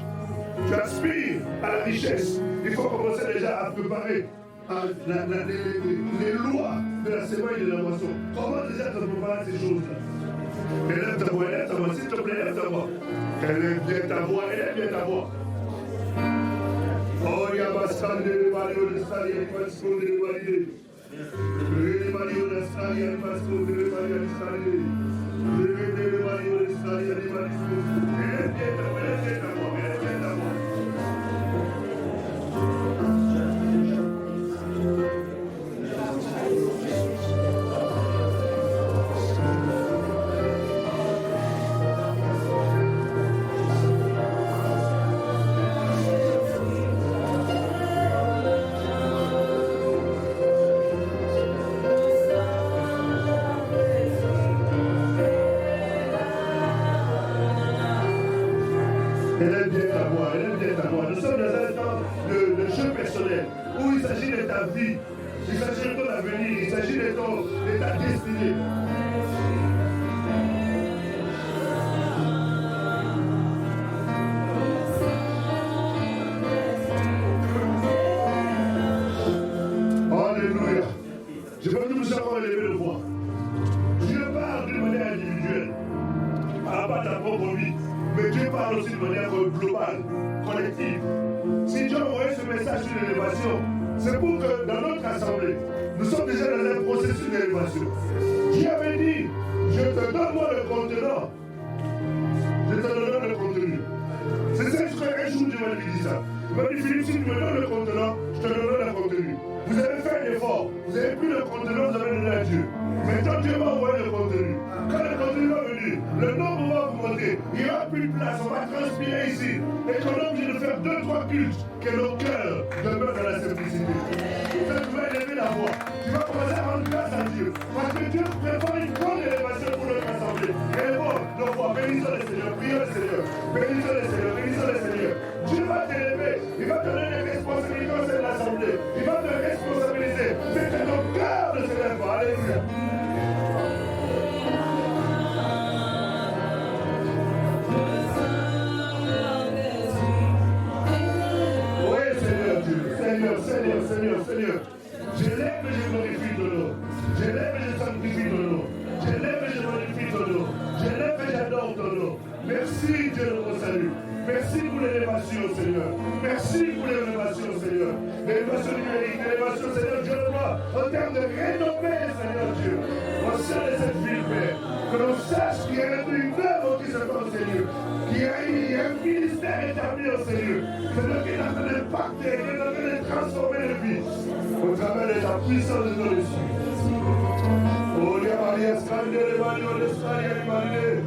S1: Tu aspires à la richesse. Il faut commencer déjà à préparer les lois de la semaine et de la moisson. Commence déjà à te préparer à ces choses-là. Élève ta voix, s'il te plaît, élève ta voix. Élève bien ta voix, élève bien ta voix. Oh, Yabastan de Mario de Stali, Pasco de Mario. Le Mario de Stali, Pasco de Mario de Stali. Le Mario de Stali, Pasco. Élève bien ta voix, élève bien ta voix, élève bien ta voix. Elle aime bien ta voix, elle aime bien ta voix. Nous sommes dans un temps de jeu personnel où il s'agit de ta vie, il s'agit de ton avenir, il s'agit de ta destinée. Alléluia. Je veux que nous avons élevé le voix. Dieu parle d'une manière individuelle, par rapport à ta propre vie. Mais Dieu parle aussi de manière globale, collective. Si Dieu a envoyé ce message sur l'élévation, c'est pour que dans notre assemblée, nous sommes déjà dans un processus d'élévation. Dieu avait dit, je te donne moi le contenant. Je te donne le contenu. C'est ça que un jour Dieu m'a dit ça. Il m'a dit, Philippe, si tu me donnes le contenant, je te donne le contenu. Vous avez fait un effort, vous avez pris le contenant, vous avez donné à Dieu. Maintenant, Dieu m'a envoyé le contenu. Quand le contenu va venir, le nombre va augmenter. Il n'y aura plus de place, on va transpirer ici. Et qu'on est obligé de faire 2-3 cultes, que nos cœurs demeurent dans la simplicité. Ça, tu vas élever la voix. Tu vas commencer à rendre grâce à Dieu. Parce que Dieu prépare une grande élévation pour notre assemblée. Élevons nos voix, bénissons le Seigneur, prions le Seigneur. Bénissons le Seigneur, bénissons le Seigneur. Dieu va t'élever, il va te donner des responsabilités au sein de l'assemblée. Il va te responsabiliser. C'est que ton cœur ne se lève pas. Alléluia. Seigneur, je lève et je glorifie ton nom. Je lève et je sanctifie ton nom. Je lève et je glorifie ton nom. Je lève et j'adore ton nom. Merci Dieu de notre salut. Merci pour l'élévation, Seigneur. Merci pour l'élévation, Seigneur. L'élévation numérique, l'élévation, Seigneur Dieu de moi, en termes de renommée, Seigneur Dieu. Au sein de cette ville, Père, que l'on sache qu'il y a une œuvre qui se fait au Seigneur. Qu'il y a un ministère établi au Seigneur. Seigneur qui est en train d'impacter, qui est en train de transformer les vies. Au travers de ta puissance de ton esprit. Oh, les Maria, scandale, Mario, les scandales, Maria.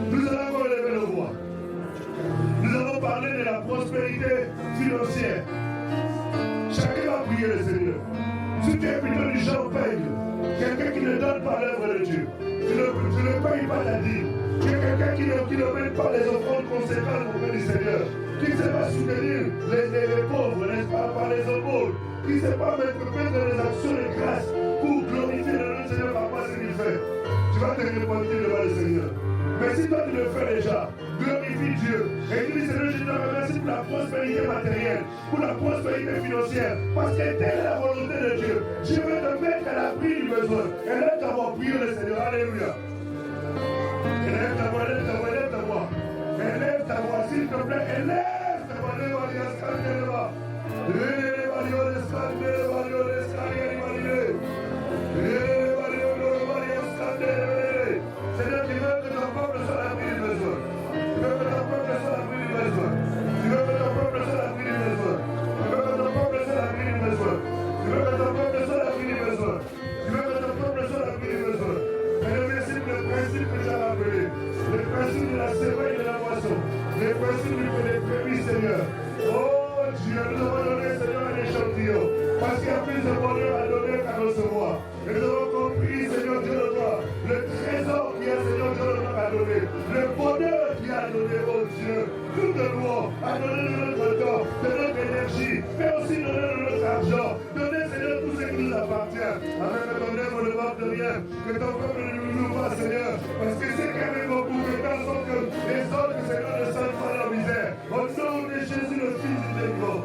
S1: Nous allons lever nos voix. Nous allons parler de la prospérité financière. Chacun va prier le Seigneur. Si tu es plutôt du genre peigne, quelqu'un qui ne donne pas l'œuvre de Dieu, tu ne payes pas ta dîme. Tu es quelqu'un qui ne met pas les offrandes conséquentes auprès du Seigneur, qui ne sait pas soutenir les pauvres, n'est-ce pas, par les aumônes, qui ne sait pas mettre des actions de grâce pour glorifier le nom du Seigneur par rapport à ce qu'il fait. Tu vas te repentir devant le Seigneur. Mais si toi tu le fais déjà, glorifie Dieu. Et tu dis Seigneur, je te remercie pour la prospérité matérielle, pour la prospérité financière, parce que telle est la volonté de Dieu. Je veux te mettre à l'abri du besoin. Et là, tu vas prier le Seigneur. Alléluia. Élève ta voix, élève ta voix, élève ta voix. Élève ta voix, s'il te plaît, élève ta voix. Élève ta voix. Seigneur, tu veux que ton peuple soit l'abri du besoin. Tu veux que ton peuple soit l'abri du besoin. Tu veux que ton peuple soit l'abri du besoin. Tu veux que ton peuple soit l'abri du besoin. Tu veux que ton peuple soit l'abri du besoin. Tu veux que ton peuple soit l'abri du besoin. Seigneur, merci pour le principe que tu as rappelé. Le principe de la semaine et de la moisson. Le principe des prémices, Seigneur. Oh Dieu, nous avons donné, Seigneur, un échantillon. Parce qu'il y a plus de bonheur à donner qu'à recevoir. Et nous avons compris, Seigneur Dieu de toi, le trésor qui est, Seigneur Dieu de toi, à donner. Le bonheur qui a donné, oh Dieu. Nous devons à donner de notre temps, de notre énergie, mais aussi donner de notre argent. Donner, Seigneur, tout ce qui nous appartient. Afin que ton œuvre ne manque de rien. Que ton peuple ne nous voit, Seigneur. Parce que c'est quand même beaucoup de temps sont que les autres, Seigneur, ne sentent pas leur misère. Au nom de Jésus, le Fils du Dieu.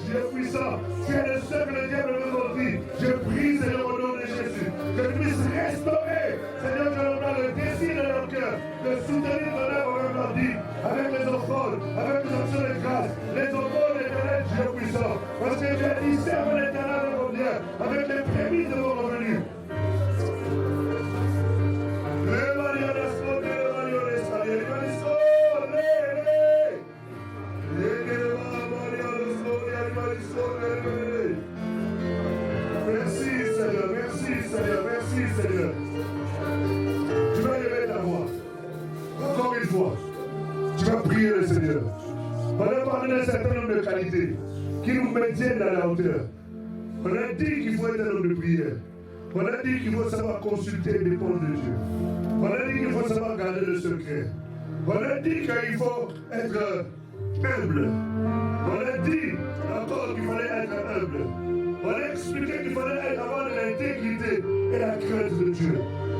S1: Dieu puissant, tu es le seul que le diable nous maudit. Je prie, Seigneur, au nom de Jésus, que tu puisses restaurer, Seigneur, que l'on a le désir de leur cœur, de soutenir ton œuvre avec leur vie, avec les offrandes, avec les actions de grâce, les offrandes éternelles, Dieu puissant. Parce que tu as dit, serve l'éternel de mon bien, avec les prémices de mon revenu. Merci Seigneur, merci Seigneur, merci Seigneur. Tu vas élever ta voix. Encore une fois, tu vas prier le Seigneur. On a parlé d'un certain nombre de qualités qui nous maintiennent à la hauteur. On a dit qu'il faut être un homme de prière. On a dit qu'il faut savoir consulter et dépendre de Dieu. On a dit qu'il faut savoir garder le secret. On a dit qu'il faut être humble. On a dit encore qu'il fallait être humble. On a expliqué qu'il fallait avoir de l'intégrité et la crainte de Dieu.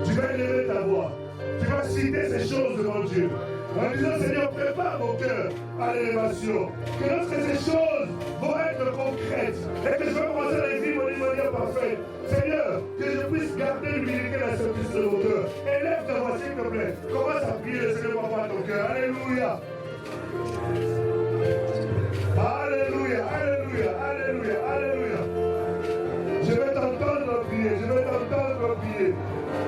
S1: Tu vas élever ta voix. Tu vas citer ces choses devant Dieu. En disant, Seigneur, prépare mon cœur à l'élévation. Que lorsque ces choses vont être concrètes et que je vais commencer à les vivre d'une manière parfaite, Seigneur, que je puisse garder l'humilité et la simplicité de mon cœur. Élève ta voix, s'il te plaît. Commence à prier le Seigneur par ton cœur. Alléluia. Alléluia, alléluia, alléluia, alléluia. Je vais t'entendre prier, je vais t'entendre prier.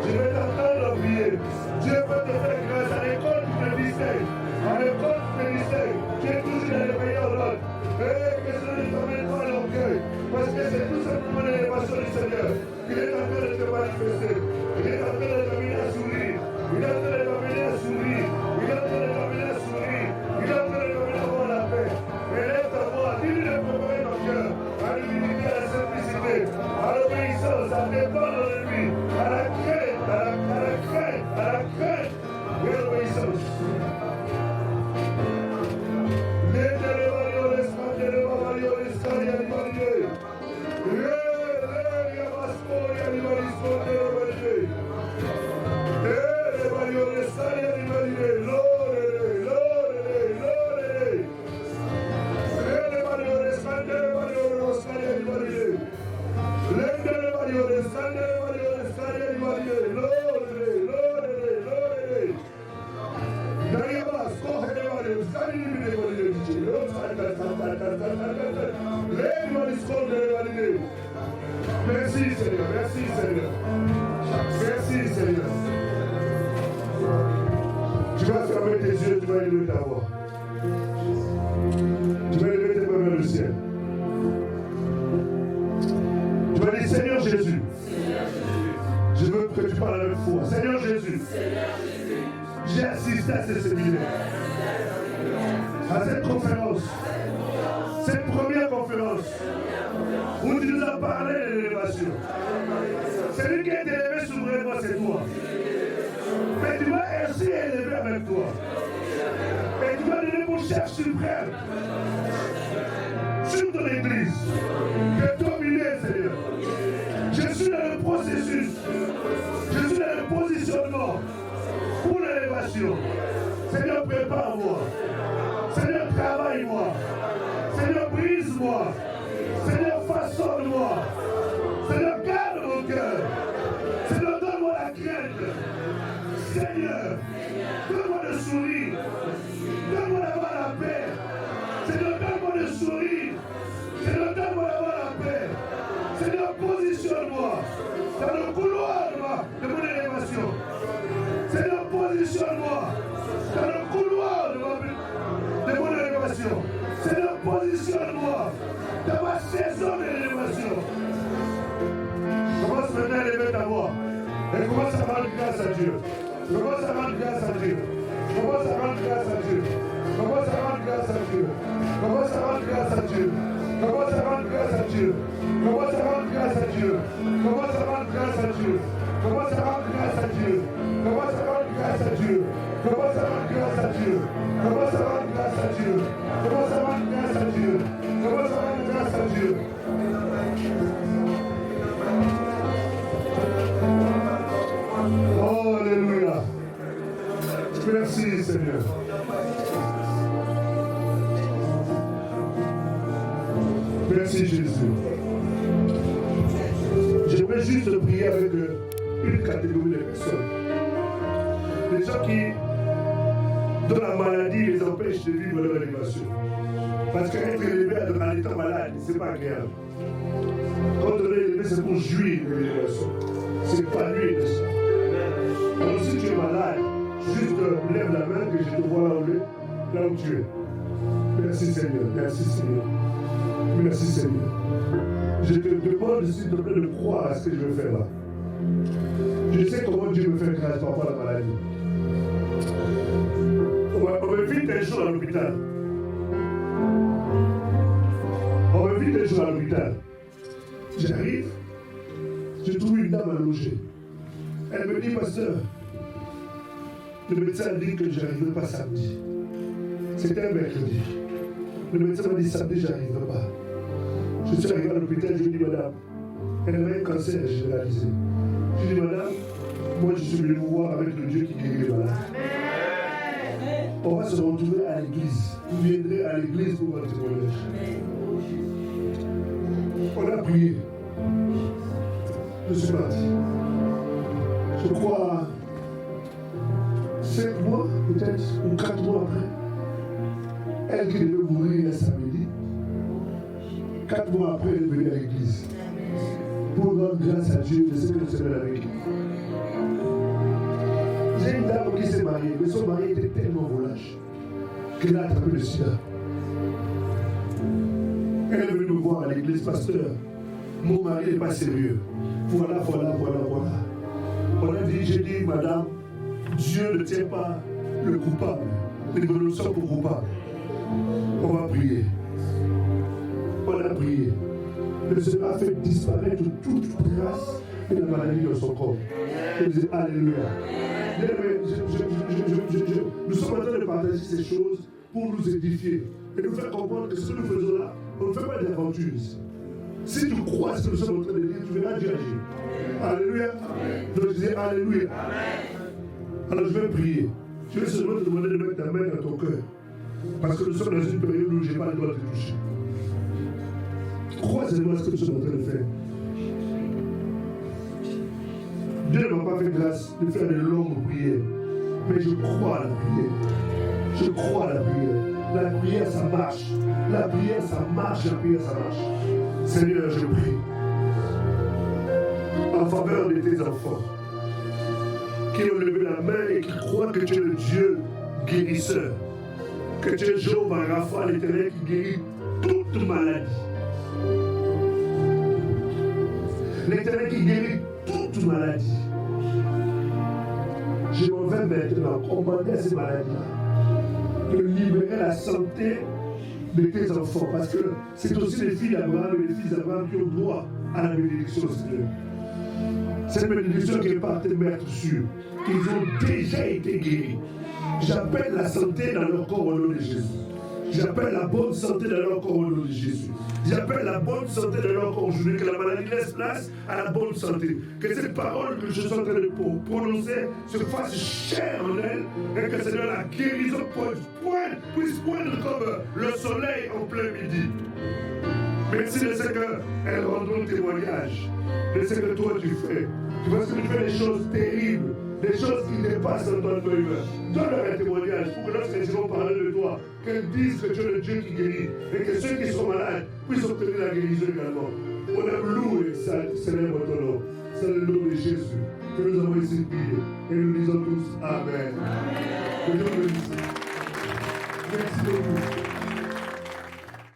S1: Je vais t'entendre prier. Dieu peut te faire grâce à l'école du ministère. À l'école du ministère, tu es toujours dans les meilleurs notes. Et que cela ne t'emmène pas à l'orgueil. Parce que c'est tout simplement l'élévation du Seigneur. Il est en train de te manifester. Il est en train de t'amener à sourire. Il est en train de t'amener à sourire. Il est en train de t'amener à sourire. Il est en train de t'amener à avoir la paix. Élève ta voix. Dis-lui de préparer ton cœur à l'humilité, à la simplicité, à l'obéissance, à dépendre de lui, à la crainte, à la crainte, à la crainte et à l'obéissance. Merci Seigneur, merci Seigneur. Merci Seigneur. Tu vas fermer tes yeux, tu vas élever ta voix. Tu vas élever tes mains vers le ciel. Tu vas dire Seigneur Jésus. Je veux que tu parles avec foi. Seigneur Jésus. J'ai assisté à ce séminaire. À cette conférence. Cette première conférence. Où tu nous as parlé de l'élévation. Celui qui est élevé souverainement, c'est toi. Mais tu vas ainsi élever avec toi. Et tu vas donner mon chef suprême sur ton église. Que dominer, Seigneur. Je suis dans le processus. Je suis dans le positionnement pour l'élévation. Seigneur, prépare-moi. Seigneur, travaille-moi. Seigneur, brise-moi. Seigneur, façonne-moi. Seigneur, garde mon cœur. Seigneur, donne-moi la crainte. Seigneur, donne-moi de sourire. Donne-moi d'avoir la paix. Seigneur, donne-moi de sourire. Seigneur, donne-moi d'avoir la paix. Seigneur, positionne-moi dans le couloir de mon élévation. Seigneur, positionne-moi dans le couloir de mon élévation. Seigneur, positionne-moi dans ma saison d'élévation. Commence maintenant à élever ta voix. Et commence à rendre grâce à Dieu. Commence à rendre grâce à Dieu. Commence à rendre grâce à Dieu. Commence à rendre grâce à Dieu. Commence à rendre grâce à Dieu. Commence à rendre grâce à Dieu. Commence à rendre grâce à Dieu. Commence à rendre grâce à Dieu. Commence à rendre grâce à Dieu. Commence à rendre grâce à Dieu. Commence à rendre grâce à Dieu. Commence à rendre grâce à Dieu. Commence à rendre grâce à Dieu. Commence à rendre grâce à Dieu. Oh, alléluia. Merci Seigneur. Merci Jésus. J'aimerais juste prier avec une catégorie de personnes. Les gens qui, dont la maladie les empêche de vivre leur élévation. Parce qu'être élevé en étant malade, ce n'est pas agréable. Quand on est élevé, c'est pour jouir de l'élévation. C'est pas lui de ça. Alors si tu es malade, juste lève la main que je te vois là où tu es. Merci Seigneur, merci Seigneur. Merci Seigneur. Je te demande s'il te plaît de croire à ce que je veux faire là. Je sais comment Dieu me fait grâce par rapport à la maladie. On me vite un jour à l'hôpital. depuis 2 jours à l'hôpital. J'arrive, je trouve une dame à loger. Elle me dit, pasteur, le médecin a dit que je n'arriverai pas samedi. C'était un mercredi. Le médecin m'a dit, samedi, je n'arriverai pas. Je suis arrivé à l'hôpital, je lui ai dit, madame, elle avait un cancer généralisé. Je lui ai dit, madame, moi je suis venu vous voir avec le Dieu qui guérit les malades. On va se retrouver à l'église. Vous viendrez à l'église pour votre témoignage. On a prié. Je suis parti. Je crois 5 mois, peut-être, ou 4 mois après, elle qui devait mourir un samedi, 4 mois après, elle est venue à l'église. Pour rendre grâce à Dieu de ce que le Seigneur a vécu. J'ai une dame qui s'est mariée, mais son mari était tellement volage qu'elle a attrapé le sida. Elle est venue me voir à l'église, pasteur. Mon mari n'est pas sérieux. Voilà. On a dit, j'ai dit, madame, Dieu ne tient pas le coupable. Mais nous sommes pour coupables. On va prier. On a prié. Le Seigneur a fait disparaître toute trace de la maladie dans son corps. Je disais, alléluia. Nous sommes en train de partager ces choses pour nous édifier et nous faire comprendre que ce que nous faisons là, on ne fait pas d'aventure ici. Si tu crois ce que nous sommes en train de dire, tu verras Dieu agir. Alléluia. Donc je disais alléluia. Alors je vais prier. Je vais seulement te demander de mettre ta main dans ton cœur. Parce que nous sommes dans une période où je n'ai pas le droit de te toucher. Crois seulement ce que nous sommes en train de faire. Dieu ne m'a pas fait grâce de faire de longues prières. Mais je crois à la prière. Je crois à la prière. La prière, ça marche. La prière, ça marche. La prière, ça marche. Seigneur, je prie en faveur de tes enfants qui ont levé la main et qui croient que tu es le Dieu guérisseur. Que tu es Jéhovah Rapha, l'Éternel qui guérit toute maladie. L'Éternel qui guérit toute maladie. Je m'en vais maintenant commander à ces maladies-là de libérer la santé de tes enfants. Parce que c'est aussi les filles d'Abraham et les fils d'Abraham qui ont droit à la bénédiction, Seigneur. Cette bénédiction qui est par tes maîtres sûrs, qu'ils ont déjà été guéris. J'appelle la santé dans leur corps au nom de Jésus. J'appelle la bonne santé dans leur corps au nom de Jésus. J'appelle la bonne santé dans leur corps aujourd'hui, que la maladie laisse place à la bonne santé. Que ces paroles que je suis en train de prononcer se fassent chair en elle et que Seigneur, la guérison puisse poindre comme le soleil en plein midi. Merci de ce qu'elles rendront témoignage de ce que toi tu fais. Tu vois que tu fais des choses terribles, des choses qui dépassent notre humain. Donne-leur un témoignage pour que lorsqu'elles iront parler de toi, qu'elles disent que tu es le Dieu qui guérit et que ceux qui sont malades puissent obtenir la guérison également. On aime louer et célèbre ton nom. C'est le nom de Jésus que nous avons ici prié. Et nous disons tous Amen. Que Dieu vous bénisse. Merci beaucoup.